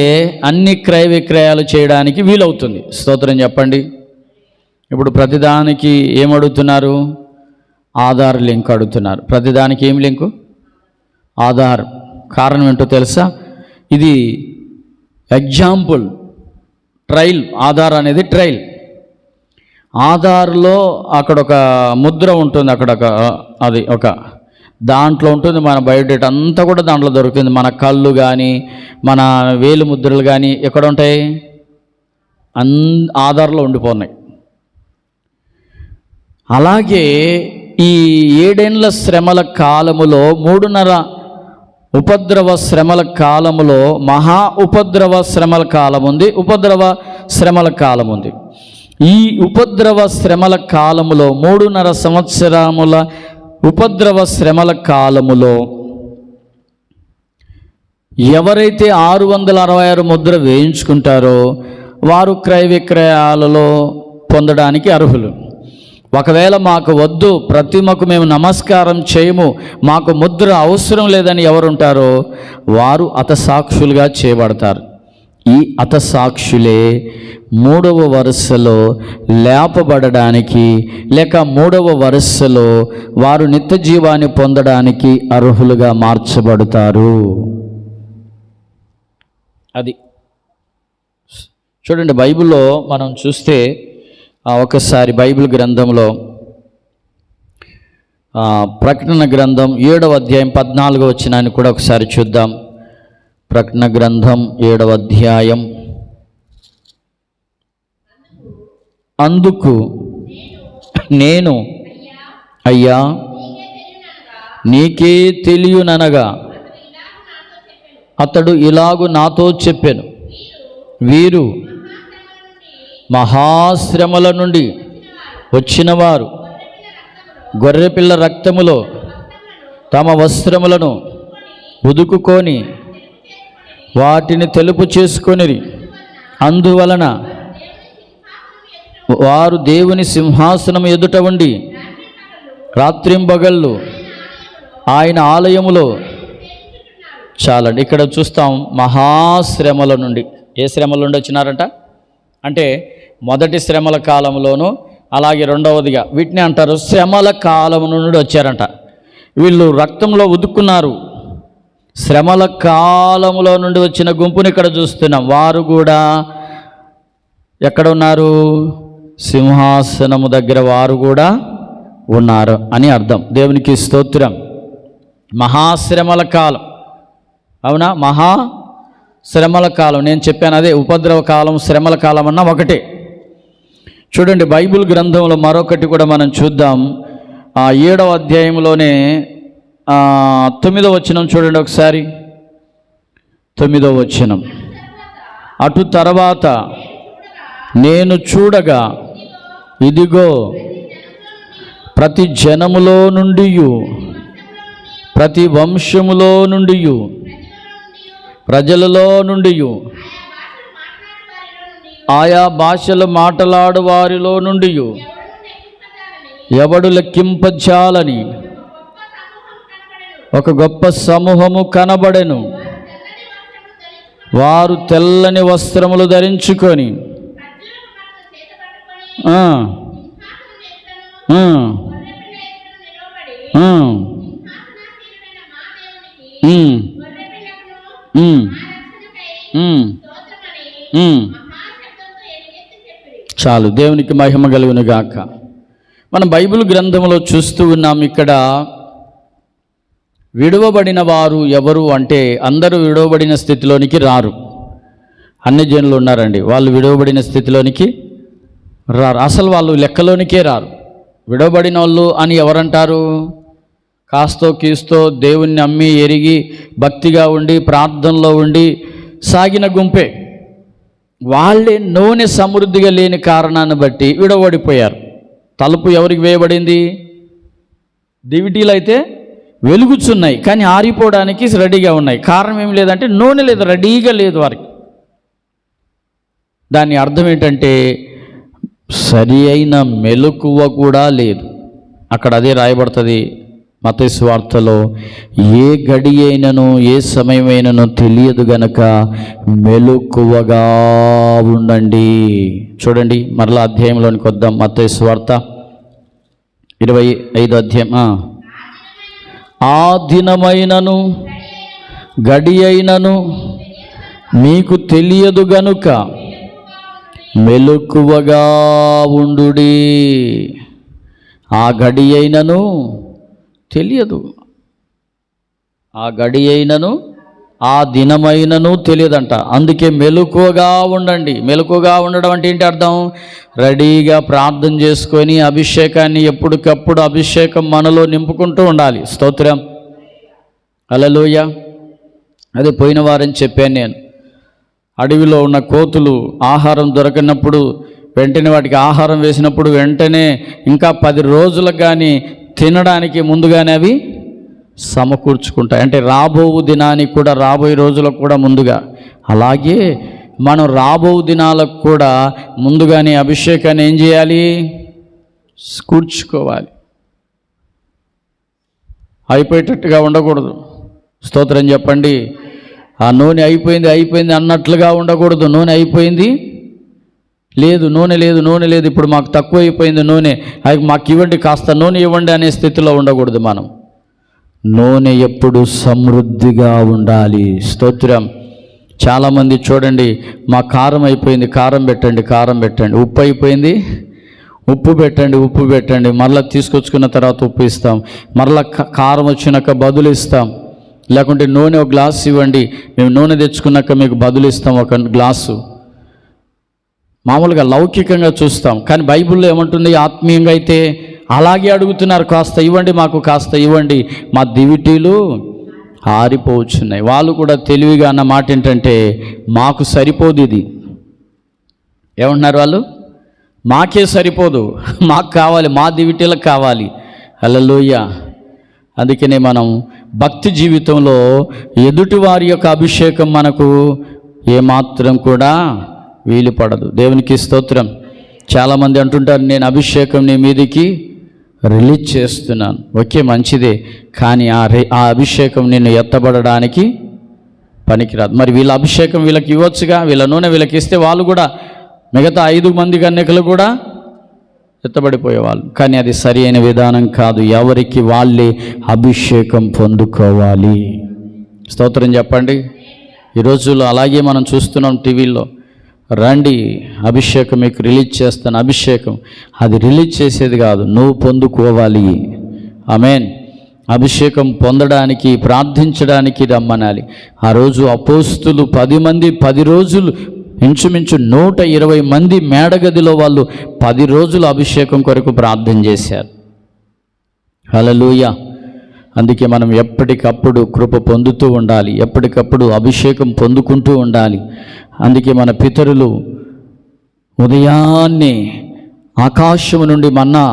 అన్ని క్రయ విక్రయాలు చేయడానికి వీలవుతుంది. స్తోత్రం చెప్పండి. ఇప్పుడు ప్రతిదానికి ఏమడుగుతున్నారు? ఆధార్ లింక్ అడుగుతున్నారు. ప్రతిదానికి ఏం లింకు? ఆధార్. కారణం ఏంటో తెలుసా? ఇది ఎగ్జాంపుల్, ట్రయల్. ఆధార్ అనేది ట్రయల్. ఆధార్లో అక్కడ ఒక ముద్ర ఉంటుంది, అక్కడ అది ఒక దాంట్లో ఉంటుంది. మన బయోడేటా అంతా కూడా దాంట్లో దొరుకుతుంది. మన కళ్ళు కానీ మన వేలు ముద్రలు కానీ ఎక్కడ ఉంటాయి? ఆధార్లో ఉండిపోన్నాయి. అలాగే ఈ 7 ఏండ్ల శ్రమల కాలములో 3.5 ఉపద్రవ శ్రమల కాలములో మహా ఉపద్రవ శ్రమల కాలం ఉంది, ఉపద్రవ శ్రమల కాలం ఉంది. ఈ ఉపద్రవ శ్రమల కాలములో 3.5 సంవత్సరముల ఉపద్రవ శ్రమల కాలములో ఎవరైతే 666 ముద్ర వేయించుకుంటారో వారు క్రయ విక్రయాలలో పొందడానికి అర్హులు. ఒకవేళ మాకు వద్దు, ప్రతిమకు మేము నమస్కారం చేయము, మాకు ముద్ర అవసరం లేదని ఎవరుంటారో వారు హతసాక్షులుగా చేయబడతారు. ఈ హతసాక్షులే 3వ వరుసలో లేపబడడానికి లేక 3వ వరుసలో వారు నిత్య జీవాన్ని పొందడానికి అర్హులుగా మార్చబడతారు. అది చూడండి, బైబిల్లో మనం చూస్తే ఒకసారి బైబిల్ గ్రంథంలో ప్రకటన గ్రంథం 7వ అధ్యాయం 14వ వచనాన్ని కూడా ఒకసారి చూద్దాం. ప్రకటన గ్రంథం 7వ అధ్యాయం. అందుకు నేను, అయ్యా నీకే తెలియననగా అతడు ఇలాగు నాతో చెప్పెను, వీరు మహాశ్రమల నుండి వచ్చినవారు, గొర్రెపిల్ల రక్తములో తమ వస్త్రములను ఉదుకుకొని వాటిని తెలుపు చేసుకొనిరి. అందువలన వారు దేవుని సింహాసనం ఎదుట ఉండి రాత్రింబగళ్ళు ఆయన ఆలయములో. చాలండి, ఇక్కడ చూస్తాం మహాశ్రమల నుండి. ఏ శ్రమల నుండి వచ్చినారంట అంటే మొదటి శ్రమల కాలంలోనూ అలాగే రెండవదిగా వీటిని అంటారు శ్రమల కాలం నుండి వచ్చారంట. వీళ్ళు రక్తంలో ఉదుక్కున్నారు. శ్రమల కాలంలో నుండి వచ్చిన గుంపుని ఇక్కడ చూస్తున్నాం. వారు కూడా ఎక్కడ ఉన్నారు? సింహాసనము దగ్గర వారు కూడా ఉన్నారు అని అర్థం. దేవునికి స్తోత్రం. మహాశ్రమల కాలం, అవునా? మహాశ్రమల కాలం. నేను చెప్పాను అదే, ఉపద్రవ కాలం శ్రమల కాలం అన్న ఒకటే. చూడండి, బైబిల్ గ్రంథంలో మరొకటి కూడా మనం చూద్దాం. 7వ అధ్యాయంలోనే 9వ వచనం చూడండి ఒకసారి. 9వ వచనం. అటు తర్వాత నేను చూడగా ఇదిగో ప్రతి జనములో నుండి ప్రతి వంశములో నుండి ప్రజలలో నుండి ఆయా భాషలు మాట్లాడు వారిలో నుండి ఎవడు లెక్కింపజాలని ఒక గొప్ప సమూహము కనబడెను. వారు తెల్లని వస్త్రములు ధరించుకొని చాలు, దేవునికి మహిమ కలుగును గాక. మనం బైబిల్ గ్రంథంలో చూస్తూ ఉన్నాం. ఇక్కడ విడువబడిన వారు ఎవరు అంటే అందరూ విడువబడిన స్థితిలోనికి రారు. అన్ని జనులు ఉన్నారండి, వాళ్ళు విడువబడిన స్థితిలోనికి రారు. అసలు వాళ్ళు లెక్కలోనికే రారు. విడువబడిన వాళ్ళు అని ఎవరంటారు? కాస్తో కీస్తో దేవుణ్ణి అమ్మి ఎరిగి భక్తిగా ఉండి ప్రార్థనలో ఉండి సాగిన గుంపే. వాళ్ళే నూనె సమృద్ధిగా లేని కారణాన్ని బట్టి విడవడిపోయారు. తలుపు ఎవరికి వేయబడింది? దివిటీలు అయితే వెలుగుచున్నాయి కానీ ఆరిపోవడానికి రెడీగా ఉన్నాయి. కారణం ఏం లేదంటే నూనె లేదు, రెడీగా లేదు వారికి. దాని అర్థం ఏంటంటే సరి అయిన మెలకువ కూడా లేదు. అక్కడ అదే రాయబడుతుంది మత్తయి సువార్తలో, ఏ గడి అయినను ఏ సమయమైనను తెలియదు గనక మెలకువగా ఉండండి. చూడండి, మరలా అధ్యాయంలోనికి వద్దాం. మత్తయి సువార్త 25వ అధ్యాయం. ఆ దినమైనను గడి అయినను మీకు తెలియదు గనుక మెలకువగా ఉండుడి. ఆ గడి అయినను తెలియదు, ఆ గడి అయినను ఆ దినమైనను తెలియదంట. అందుకే మెలకువగా ఉండండి. మెలకువగా ఉండడం అంటే ఏంటి అర్థం? రెడీగా ప్రార్థన చేసుకొని అభిషేకాన్ని ఎప్పటికప్పుడు అభిషేకం మనలో నింపుకుంటూ ఉండాలి. స్తోత్రం, హల్లెలూయా. అదే పోయిన వారని చెప్పాను నేను. అడవిలో ఉన్న కోతులు ఆహారం దొరకనప్పుడు వెంటనే వాటికి ఆహారం వేసినప్పుడు వెంటనే ఇంకా 10 రోజులకు కానీ తినడానికి ముందుగానే అవి సమకూర్చుకుంటాయి. అంటే రాబో దినానికి కూడా, రాబోయే రోజులకు కూడా ముందుగా. అలాగే మనం రాబో దినాలకు కూడా ముందుగానే అభిషేకాన్ని ఏం చేయాలి? కూర్చుకోవాలి. అయిపోయేటట్టుగా ఉండకూడదు. స్తోత్రం చెప్పండి. ఆ నూనె అయిపోయింది అన్నట్లుగా ఉండకూడదు. నూనె అయిపోయింది, లేదు నూనె లేదు, ఇప్పుడు మాకు తక్కువ అయిపోయింది నూనె, అది మాకు ఇవ్వండి, కాస్త నూనె ఇవ్వండి అనే స్థితిలో ఉండకూడదు. మనం నూనె ఎప్పుడు సమృద్ధిగా ఉండాలి. స్తోత్రం. చాలామంది చూడండి, మా కారం అయిపోయింది, కారం పెట్టండి, ఉప్పు అయిపోయింది, ఉప్పు పెట్టండి, మరలా తీసుకొచ్చుకున్న తర్వాత ఉప్పు ఇస్తాం, మరలా కారం వచ్చినాక బదులు ఇస్తాం. లేకుంటే నూనె ఒక గ్లాసు ఇవ్వండి, మేము నూనె తెచ్చుకున్నాక మీకు బదులు ఇస్తాం ఒక గ్లాసు. మామూలుగా లౌకికంగా చూస్తాం, కానీ బైబిల్లో ఏమంటుంది? ఆత్మీయంగా అయితే అలాగే అడుగుతున్నారు. కాస్త ఇవ్వండి, మాకు కాస్త ఇవ్వండి, మా దివిటీలు ఆరిపోవచ్చున్నాయి. వాళ్ళు కూడా తెలివిగా అన్న మాట ఏంటంటే, మాకు సరిపోదు ఇది. ఏమంటున్నారు వాళ్ళు? మాకే సరిపోదు, మాకు కావాలి, మా దివిటీలకు కావాలి. హల్లెలూయా. అందుకనే మనం భక్తి జీవితంలో ఎదుటివారి యొక్క అభిషేకం మనకు ఏమాత్రం కూడా వీలు పడదు. దేవునికి స్తోత్రం. చాలామంది అంటుంటారు, నేను అభిషేకం నీ మీదికి రిలీజ్ చేస్తున్నాను. ఓకే, మంచిదే, కానీ ఆ అభిషేకం నిన్ను ఎత్తబడడానికి పనికిరాదు. మరి వీళ్ళ అభిషేకం వీళ్ళకి ఇవ్వచ్చుగా, వీళ్ళ నూనె వీళ్ళకి ఇస్తే వాళ్ళు కూడా మిగతా 5 మంది కన్యకలు కూడా ఎత్తబడిపోయేవాళ్ళు. కానీ అది సరి అయిన విధానం కాదు. ఎవరికి వాళ్ళే అభిషేకం పొందుకోవాలి. స్తోత్రం చెప్పండి. ఈ రోజుల్లో అలాగే మనం చూస్తున్నాం టీవీలో, రండి అభిషేకం మీకు రిలీజ్ చేస్తాను. అభిషేకం అది రిలీజ్ చేసేది కాదు, నువ్వు పొందుకోవాలి. ఆమేన్. అభిషేకం పొందడానికి ప్రార్థించడానికి రమ్మనాలి. ఆ రోజు అపోస్తులు 10 మంది 10 రోజులు, ఇంచుమించు 120 మంది మేడగదిలో వాళ్ళు 10 రోజులు అభిషేకం కొరకు ప్రార్థన చేశారు. హల్లెలూయా. అందుకే మనం ఎప్పటికప్పుడు కృప పొందుతూ ఉండాలి, ఎప్పటికప్పుడు అభిషేకం పొందుకుంటూ ఉండాలి. అందుకే మన పితరులు ఉదయాన్నే ఆకాశము నుండి మన్నా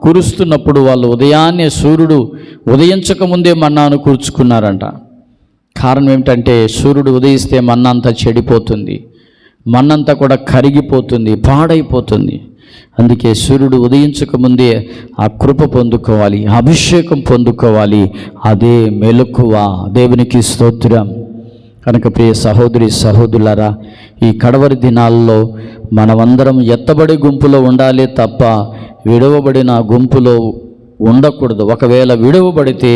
కురుస్తున్నప్పుడు వాళ్ళు ఉదయాన్నే సూర్యుడు ఉదయించకముందే మన్నాను కూర్చుకున్నారంట. కారణం ఏమిటంటే సూర్యుడు ఉదయిస్తే మన్నా అంతా చెడిపోతుంది, మన్నంతా కూడా కరిగిపోతుంది, పాడైపోతుంది. అందుకే సూర్యుడు ఉదయించకముందే ఆ కృప పొందుకోవాలి, అభిషేకం పొందుకోవాలి. అదే మెలకువ. దేవునికి స్తోత్రం. కనుక ప్రియ సహోదరి సహోదరులారా, ఈ కడవరి దినాల్లో మనమందరం ఎత్తబడి గుంపులో ఉండాలి తప్ప విడవబడిన గుంపులో ఉండకూడదు. ఒకవేళ విడవబడితే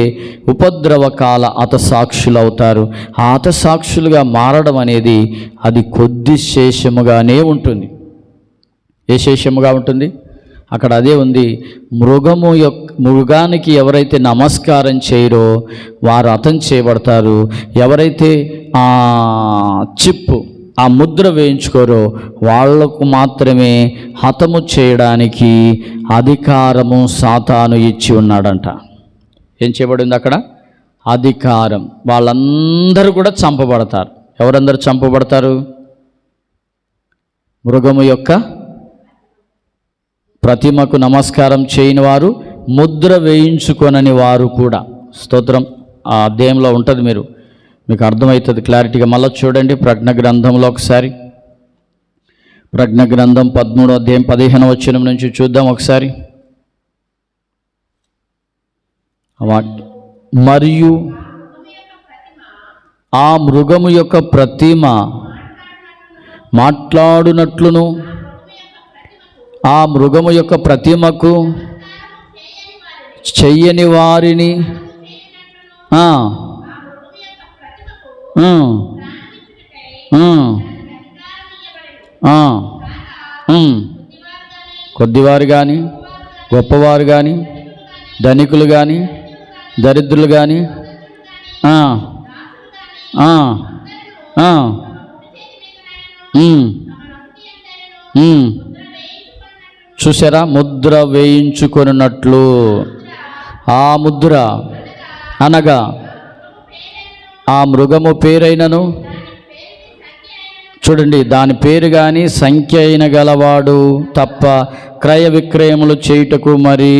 ఉపద్రవకాల హతసాక్షులు అవుతారు. ఆ హతసాక్షులుగా మారడం అనేది అది కొద్ది శేషముగానే ఉంటుంది. ఏ శేషముగా ఉంటుంది? అక్కడ అదే ఉంది. మృగానికి ఎవరైతే నమస్కారం చేయరో వారు హతం చేయబడతారు. ఎవరైతే ఆ చిప్పు, ఆ ముద్ర వేయించుకోరో వాళ్లకు మాత్రమే హతము చేయడానికి అధికారము సాతాను ఇచ్చి ఉన్నాడంట. ఏం చేయబడింది అక్కడ? అధికారం. వాళ్ళందరూ కూడా చంపబడతారు. ఎవరందరూ చంపబడతారు? మృగము యొక్క ప్రతిమకు నమస్కారం చేయని వారు, ముద్ర వేయించుకొనని వారు కూడా. స్తోత్రం. ఆ అధ్యాయంలో ఉంటుంది, మీకు అర్థమవుతుంది క్లారిటీగా. మళ్ళీ చూడండి ప్రజ్ఞ గ్రంథంలో ఒకసారి. ప్రజ్ఞ గ్రంథం 13వ అధ్యాయం 15వ వచనం నుంచి చూద్దాం ఒకసారి. మరియు ఆ మృగము యొక్క ప్రతిమ మాట్లాడునట్లును ఆ మృగము యొక్క ప్రతిమకు చెయ్యని వారిని కొద్దివారు కానీ గొప్పవారు కానీ ధనికులు కానీ దరిద్రులు కానీ చూసారా? ముద్ర వేయించుకొనున్నట్లు. ఆ ముద్ర అనగా ఆ మృగము పేరైనను, చూడండి, దాని పేరు కానీ సంఖ్య అయిన గలవాడు తప్ప క్రయ విక్రయములు చేయుటకు మరి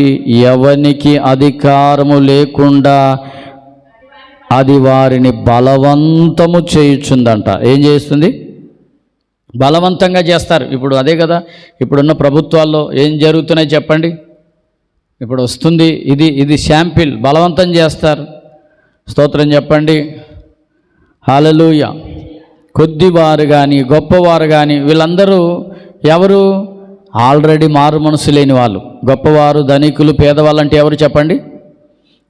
ఎవనికి అధికారము లేకుండా అది వారిని బలవంతము చేయుచుందంట. ఏం చేస్తుంది? బలవంతంగా చేస్తారు. ఇప్పుడు అదే కదా ఇప్పుడున్న ప్రభుత్వాల్లో ఏం జరుగుతున్నాయి చెప్పండి. ఇప్పుడు వస్తుంది ఇది శాంపిల్. బలవంతం చేస్తారు. స్తోత్రం చెప్పండి. హల్లెలూయా. కొద్దివారు కానీ గొప్పవారు కానీ వీళ్ళందరూ ఎవరు? ఆల్రెడీ మారు మనసు లేని వాళ్ళు. గొప్పవారు, ధనికులు, పేదవాళ్ళు అంటే ఎవరు చెప్పండి?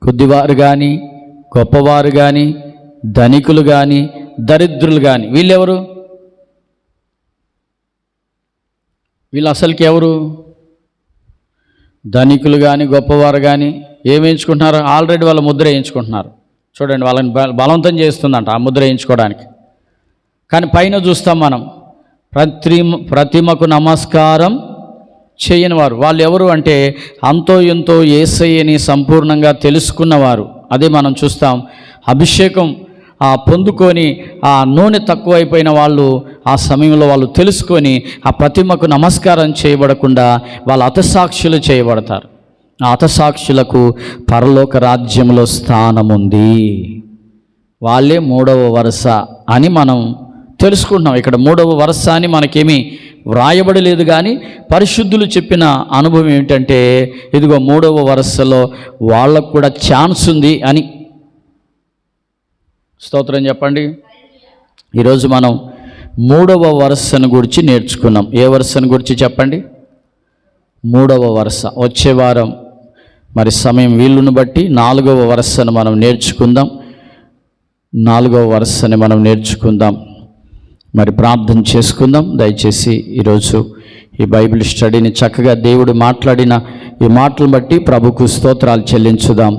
కొద్దివారు కానీ గొప్పవారు కానీ ధనికులు కానీ దరిద్రులు కానీ వీళ్ళెవరు? వీళ్ళు అసలుకి ఎవరు? ధనికులు కానీ గొప్పవారు కానీ ఏం వేయించుకుంటున్నారు? ఆల్రెడీ వాళ్ళ ముద్ర వేయించుకుంటున్నారు. చూడండి, వాళ్ళని బలవంతం చేస్తుందంట ఆ ముద్ర వేయించుకోవడానికి. కానీ పైన చూస్తాం మనం, ప్రతిమకు నమస్కారం చేయని వారు. వాళ్ళు ఎవరు అంటే అంతో ఎంతో యేసయ్యని సంపూర్ణంగా తెలుసుకున్నవారు. అదే మనం చూస్తాం. అభిషేకం పొందుకొని ఆ నూనె తక్కువైపోయిన వాళ్ళు ఆ సమయంలో వాళ్ళు తెలుసుకొని ఆ ప్రతిమకు నమస్కారం చేయబడకుండా వాళ్ళ హతసాక్షులు చేయబడతారు. హతసాక్షులకు పరలోక రాజ్యంలో స్థానం ఉంది. వాళ్ళే మూడవ వరుస అని మనం తెలుసుకుంటున్నాం. ఇక్కడ మూడవ వరుస అని మనకేమీ వ్రాయబడలేదు, కానీ పరిశుద్ధులు చెప్పిన అనుభవం ఏమిటంటే ఇదిగో మూడవ వరుసలో వాళ్ళకు కూడా ఛాన్స్ ఉంది అని. స్తోత్రం చెప్పండి. ఈరోజు మనం మూడవ వరుసను గురించి నేర్చుకున్నాం. ఏ వరుసను గురించి చెప్పండి? మూడవ వరుస. వచ్చే వారం మరి సమయం వీలును బట్టి 4వ వరుసను మనం నేర్చుకుందాం. 4వ వరుసని మనం నేర్చుకుందాం. మరి ప్రార్థన చేసుకుందాం. దయచేసి ఈరోజు ఈ బైబిల్ స్టడీని చక్కగా దేవుడు మాట్లాడిన ఈ మాటలను బట్టి ప్రభుకు స్తోత్రాలు చెల్లించుదాం.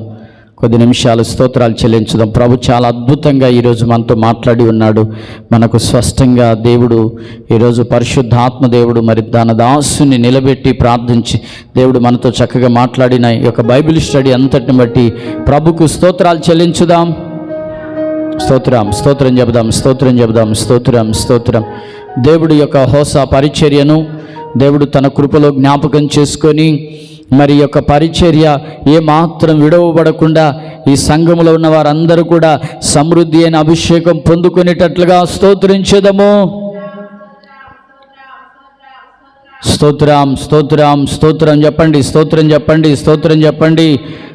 కొద్ది నిమిషాలు స్తోత్రాలు చెల్లించుదాం. ప్రభు చాలా అద్భుతంగా ఈరోజు మనతో మాట్లాడి ఉన్నాడు. మనకు స్పష్టంగా దేవుడు ఈరోజు పరిశుద్ధాత్మ దేవుడు మరి తన దాసుని నిలబెట్టి ప్రార్థించి దేవుడు మనతో చక్కగా మాట్లాడిన ఈ యొక్క బైబిల్ స్టడీ అంతటిని బట్టి ప్రభుకు స్తోత్రాలు చెల్లించుదాం. స్తోత్రం, స్తోత్రం చెబుదాం, స్తోత్రం చెబుదాం, స్తోత్రం, స్తోత్రం. దేవుడి యొక్క హోసా పరిచర్యను దేవుడు తన కృపలో జ్ఞాపకం చేసుకొని మరి యొక్క పరిచర్య ఏమాత్రం విడవబడకుండా ఈ సంఘములో ఉన్న వారందరూ కూడా సమృద్ధి అయిన అభిషేకం పొందుకునేటట్లుగా స్తోత్రించేదము. స్తోత్రం, స్తోత్రం, స్తోత్రం చెప్పండి, స్తోత్రం చెప్పండి, స్తోత్రం చెప్పండి.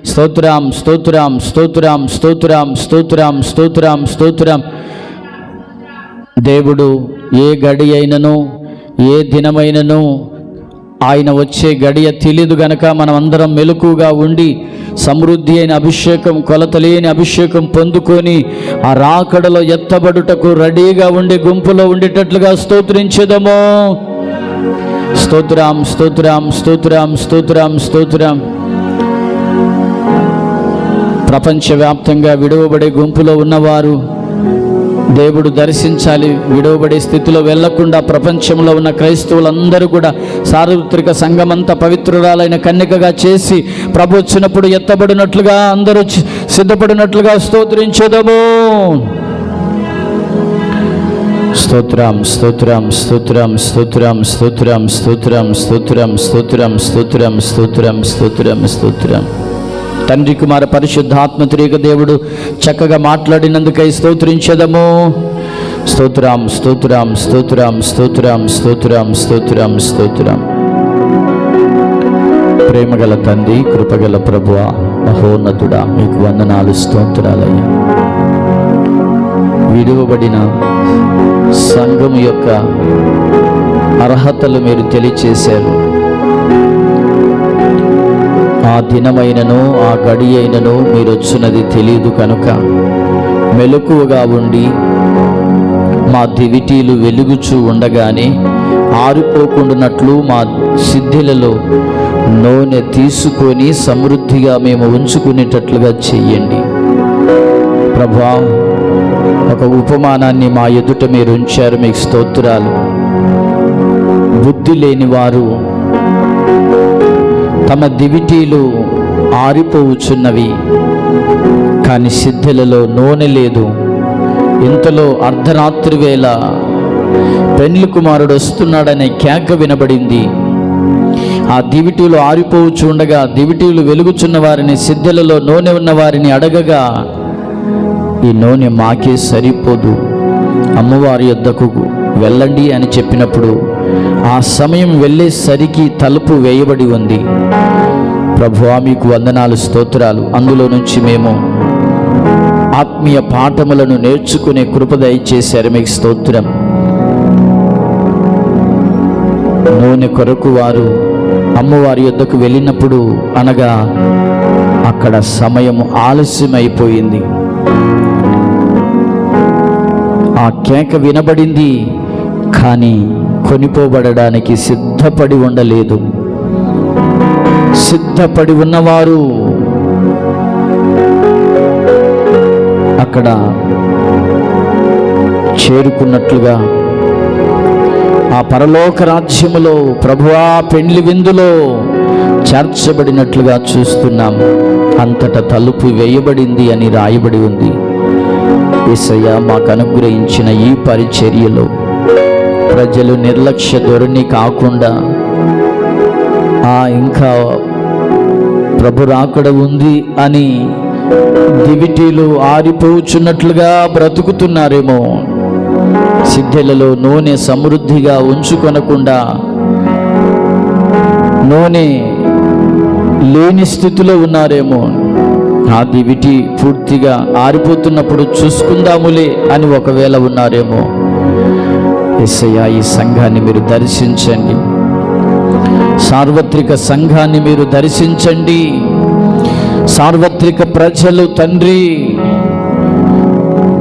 స్తోత్రం, స్తోత్రం, స్తోత్రం, స్తోత్రం, స్తోత్రం, స్తోత్రం, స్తోత్రం. దేవుడు ఏ గడి అయినను ఏ దినమైనను ఆయన వచ్చే గడియ తెలియదు గనక మనం అందరం మెలకుగా ఉండి సమృద్ధి అయిన అభిషేకం, కొలతలేని అభిషేకం పొందుకొని ఆ రాకడలో ఎత్తబడుటకు రెడీగా ఉండి గుంపులో ఉండేటట్లుగా స్తోత్రించేదము. స్తోత్రం, స్తోత్రం, స్తోత్రం, స్తోత్రం, స్తోత్రం. ప్రపంచవ్యాప్తంగా విడువబడే గుంపులో ఉన్నవారు దేవుడు దర్శించాలి. విడువబడే స్థితిలో వెళ్లకుండా ప్రపంచంలో ఉన్న క్రైస్తవులందరూ కూడా సార్వత్రిక సంఘమంతా పవిత్రురాలైన కన్యకగా చేసి ప్రభు వచ్చినప్పుడు ఎత్తబడినట్లుగా అందరూ సిద్ధపడినట్లుగా స్తోత్రించేదము. స్తోత్రం, స్తోత్రం, స్తోత్రం, స్తోత్రం, స్తోత్రం, స్తోత్రం, స్తోత్రం, స్తోత్రం, స్తోత్రం, స్తోత్రం, స్తోత్రం, స్తోత్రం. తండ్రి కుమార పరిశుద్ధాత్మ త్రియేక దేవుడు చక్కగా మాట్లాడినందుకై స్తోత్రించదము. స్తోత్రం, స్తోత్రం, స్తోత్రం, స్తోత్రం, స్తోత్రం, స్తోత్రం, స్తోత్రం. ప్రేమగల తండ్రి, కృపగల ప్రభువా, మహోన్నతుడా, మీకు వందనాలు, స్తోత్రాలయ్యా. విడువబడిన సంఘం యొక్క అర్హతలు మీరు తెలియచేశారు. ఆ దినమైనను ఆ గడి అయినను మీరు వచ్చినది తెలియదు కనుక మెలకువగా ఉండి మా దివిటీలు వెలుగుచూ ఉండగానే ఆరిపోకుండానట్లు మా సిద్ధిలలో నూనె తీసుకొని సమృద్ధిగా మేము ఉంచుకునేటట్లుగా చెయ్యండి ప్రభువా. ఒక ఉపమానాన్ని మా ఎదుట మీరు ఉంచారు, మీకు స్తోత్రాలు. బుద్ధి లేని వారు తమ దివిటీలు ఆరిపోవుచున్నవి, కానీ సిద్ధులలో నూనె లేదు. ఇంతలో అర్ధరాత్రి వేళ పెండ్లి కుమారుడు వస్తున్నాడనే కేక వినబడింది. ఆ దివిటీలు ఆరిపోవుచుండగా దివిటీలు వెలుగుచున్న వారిని, సిద్ధులలో నూనె ఉన్న వారిని అడగగా, ఈ నూనె మాకే సరిపోదు, అమ్మవారి యొద్దకు వెళ్ళండి అని చెప్పినప్పుడు ఆ సమయం వెళ్ళేసరికి తలుపు వేయబడి ఉంది. ప్రభువా, మీకు వందనాలు, స్తోత్రాలు. అందులో నుంచి మేము ఆత్మీయ పాఠములను నేర్చుకునే కృప దయచేశారు, మీకు స్తోత్రం. నూనె కొరకు వారు అమ్మవారి యొద్దకు వెళ్ళినప్పుడు అనగా అక్కడ సమయం ఆలస్యమైపోయింది. ఆ కేక వినబడింది, కానీ కొనిపోబడడానికి సిద్ధపడి ఉండలేదు. సిద్ధపడి ఉన్నవారు అక్కడ చేరుకున్నట్లుగా ఆ పరలోక రాజ్యములో ప్రభువా పెండ్లి విందులో చేర్చబడినట్లుగా చూస్తున్నాం. అంతటా తలుపు వేయబడింది అని రాయబడి ఉంది. యేసయ్య మాకు అనుగ్రహించిన ఈ పరిచర్యలో ప్రజలు నిర్లక్ష్య ధోరణి కాకుండా ఇంకా ప్రభు రాకడ ఉంది అని దివిటీలు ఆరిపోచున్నట్లుగా బ్రతుకుతున్నారేమో. సిద్ధెలలో నూనె సమృద్ధిగా ఉంచుకొనకుండా నూనె లేని స్థితిలో ఉన్నారేమో. ఆ దివిటి పూర్తిగా ఆరిపోతున్నప్పుడు చూసుకుందాములే అని ఒకవేళ ఉన్నారేమో. యేసయ్యా, ఈ సంఘాన్ని మీరు దర్శించండి, సార్వత్రిక సంఘాన్ని మీరు దర్శించండి. సార్వత్రిక ప్రజలు తండ్రి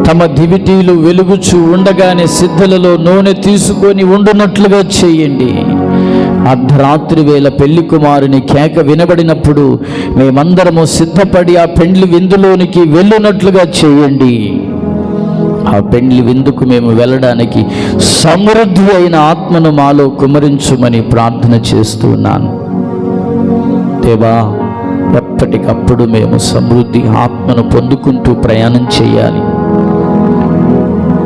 తమ దివిటీలు వెలుగుచూ ఉండగానే సిద్ధలలో నూనె తీసుకొని ఉండునట్లుగా చేయండి. అర్ధరాత్రి వేళ పెళ్లి కుమారుని కేక వినబడినప్పుడు మేమందరము సిద్ధపడి ఆ పెండ్లి విందులోనికి వెళ్ళునట్లుగా చేయండి. ఆ పెండ్లి విందుకు మేము వెళ్ళడానికి సమృద్ధి అయిన ఆత్మను మాలో కుమరించుమని ప్రార్థన చేస్తున్నాను. దేవా, ఎప్పటికప్పుడు మేము సమృద్ధి ఆత్మను పొందుకుంటూ ప్రయాణం చేయాలి.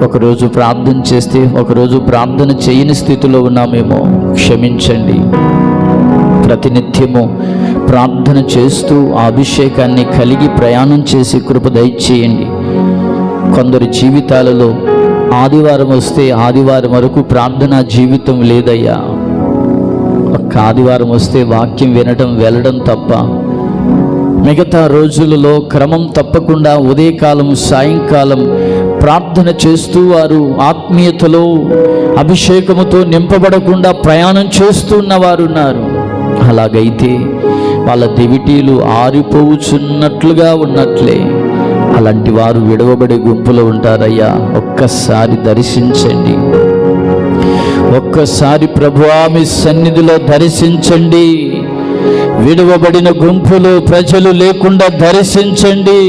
ఒకరోజు ప్రార్థన చేస్తే ఒకరోజు ప్రార్థన చేయని స్థితిలో ఉన్నామేమో, క్షమించండి. ప్రతినిత్యము ప్రార్థన చేస్తూ ఆ అభిషేకాన్ని కలిగి ప్రయాణం చేసి కృప దయచేయండి. కొందరి జీవితాలలో ఆదివారం వస్తే ఆదివారం వరకు ప్రార్థనా జీవితం లేదయ్యా. ఒక్క ఆదివారం వస్తే వాక్యం వినడం వెళ్ళడం తప్ప మిగతా రోజులలో క్రమం తప్పకుండా ఉదయకాలం సాయంకాలం ప్రార్థన చేస్తూ వారు ఆత్మీయతలో అభిషేకముతో నింపబడకుండా ప్రయాణం చేస్తున్న వారు ఉన్నారు. అలాగైతే వాళ్ళ దివిటీలు ఆరిపోవుచున్నట్లుగా ఉన్నట్లే అలాంటి వారు విడవబడే గుంపులో ఉంటారయ్యా. ఒక్కసారి దర్శించండి, ఒక్కసారి ప్రభువా మీ సన్నిధిలో దర్శించండి. విడవబడిన గుంపులు ప్రజలు లేకుండా దర్శించండి.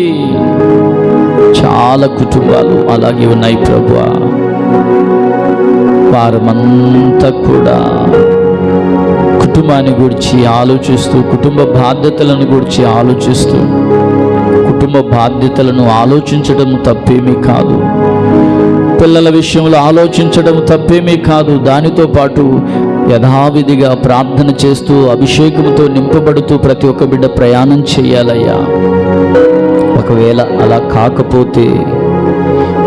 చాలా కుటుంబాలు అలాగే ఉన్నాయి ప్రభువా. వారమంతా కూడా కుటుంబాన్ని గురించి ఆలోచిస్తూ, కుటుంబ బాధ్యతలను గురించి ఆలోచిస్తూ, కుటుంబ బాధ్యతలను ఆలోచించడం తప్పేమీ కాదు, పిల్లల విషయంలో ఆలోచించడం తప్పేమీ కాదు. దానితో పాటు యథావిధిగా ప్రార్థన చేస్తూ అభిషేకంతో నింపబడుతూ ప్రతి ఒక్క బిడ్డ ప్రయాణం చేయాలయ్యా. ఒకవేళ అలా కాకపోతే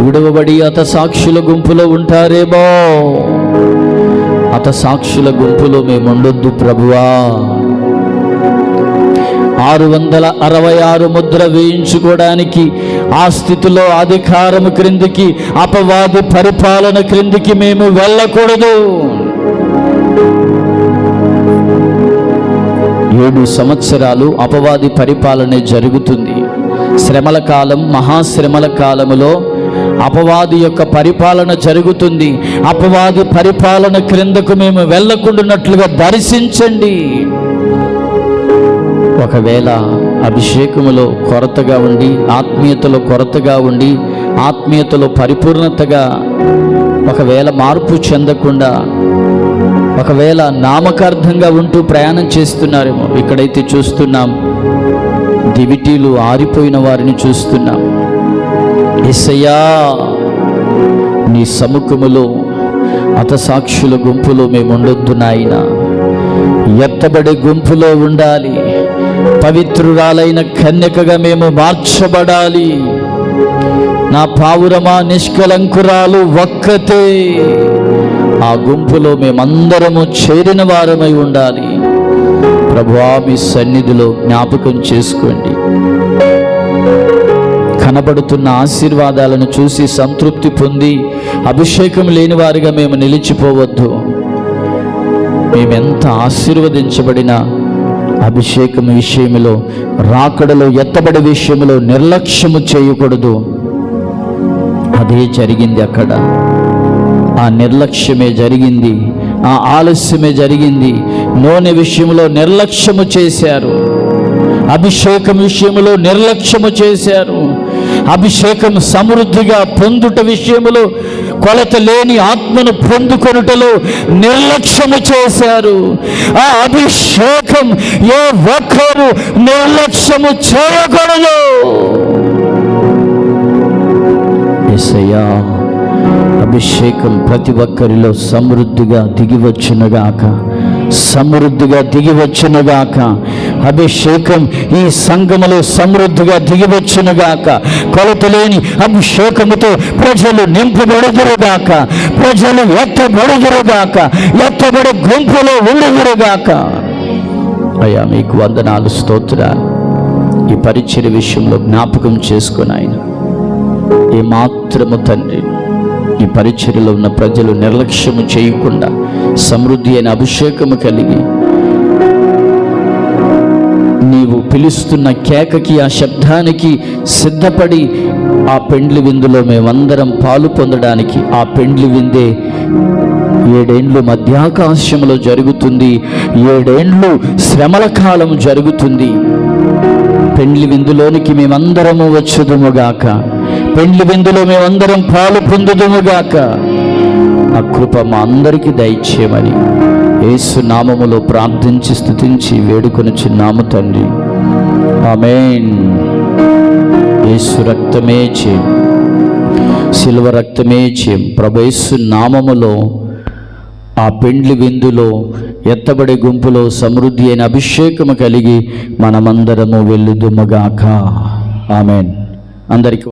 విడవబడి హతసాక్షుల గుంపులో ఉంటారేమో. హతసాక్షుల గుంపులో మేము ఉండొద్దు ప్రభువా. 666 ముద్ర వేయించుకోవడానికి ఆ స్థితిలో అధికారం క్రిందికి, అపవాది పరిపాలన క్రిందికి మేము వెళ్ళకూడదు. 7 సంవత్సరాలు అపవాది పరిపాలనే జరుగుతుంది. శ్రమల కాలం, మహాశ్రమల కాలములో అపవాది యొక్క పరిపాలన జరుగుతుంది. అపవాది పరిపాలన క్రిందకు మేము వెళ్ళకుండానట్లుగా దర్శించండి. ఒకవేళ అభిషేకములో కొరతగా ఉండి, ఆత్మీయతలో కొరతగా ఉండి, ఆత్మీయతలో పరిపూర్ణతగా ఒకవేళ మార్పు చెందకుండా, ఒకవేళ నామకార్థంగా ఉంటూ ప్రయాణం చేస్తున్నారేమో. ఇక్కడైతే చూస్తున్నాం, దివిటీలు ఆరిపోయిన వారిని చూస్తున్నాం. యేసయ్యా, నీ సముఖములో హతసాక్షుల గుంపులో మేము ఉండొద్దు నాయనా. ఎత్తబడే గుంపులో ఉండాలి. పవిత్రురాలైన కన్యకగా మేము మార్చబడాలి. నా పావురమా, నిష్కలంకురాలు ఒక్కతే. ఆ గుంపులో మేమందరము చేరిన వారమై ఉండాలి. ప్రభువా, మీ సన్నిధిలో జ్ఞాపకం చేసుకోండి. కనబడుతున్న ఆశీర్వాదాలను చూసి సంతృప్తి పొంది అభిషేకం లేని వారిగా మేము నిలిచిపోవద్దు. మేమెంత ఆశీర్వదించబడినా అభిషేకం విషయంలో, రాకడలో, ఎత్తబడి విషయంలో నిర్లక్ష్యము చేయకూడదు. అదే జరిగింది అక్కడ. ఆ నిర్లక్ష్యమే జరిగింది, ఆ ఆలస్యమే జరిగింది. నూనె విషయంలో నిర్లక్ష్యము చేశారు, అభిషేకం విషయంలో నిర్లక్ష్యము చేశారు. అభిషేకం సమృద్ధిగా పొందుట విషయంలో, కొలత లేని ఆత్మను పొందుకొనుటలో నిర్లక్ష్యము చేశారు. ఆ అభిషేకం ఏ ఒక్కరు నిర్లక్ష్యము చేయకూడదు. యేసయ్యా, అభిషేకం ప్రతి ఒక్కరిలో సమృద్ధిగా దిగివచ్చునుగాక, సమృద్ధిగా దిగివచ్చునుగాక. అభిషేకం ఈ సంఘములో సమృద్ధిగా దిగివచ్చునుగాక. కొలతలేని అభిషేకముతో ప్రజలు నింపబడుదురుగాక, ప్రజలు ఎత్తబడుదురుగాక, ఎత్తబడి గుంపులో ఉండుదురుగాక. అయ్యా మీకు వందనాలు, స్తోత్రాలు. ఈ పరిచర్య విషయంలో జ్ఞాపకం చేసుకుని ఆయన ఏమాత్రము తండ్రి ఈ పరిచర్యలో ఉన్న ప్రజలు నిర్లక్ష్యము చేయకుండా సమృద్ధి అయిన అభిషేకము కలిగి నీవు పిలుస్తున్న కేకకి, ఆ శబ్దానికి సిద్ధపడి ఆ పెండ్లి విందులో మేమందరం పాలు పొందడానికి, ఆ పెండ్లి విందే 7 ఏండ్లు మధ్యాకాశంలో జరుగుతుంది, 7 ఏండ్లు శ్రమల కాలం జరుగుతుంది. పెండ్లి విందులోనికి మేమందరము వచ్చుదుముగాక, పెండ్లి విందులో మేమందరం పాలు పొందుదుముగాక. ఆ కృప మా అందరికీ దయచేయమని యేసు నామములో ప్రార్థించి స్తుతించి వేడుకొనుచున్నాము తండ్రి. ఆమేన్. యేసు రక్తమే చేయం, శిలువ రక్తమే చేయం. ప్రభు యేసు నామములో ఆ పెండ్లి విందులో ఎత్తబడే గుంపులో సమృద్ధి అయిన అభిషేకము కలిగి మనమందరము వెళ్ళుదుముగాక. ఆమేన్. అందరికీ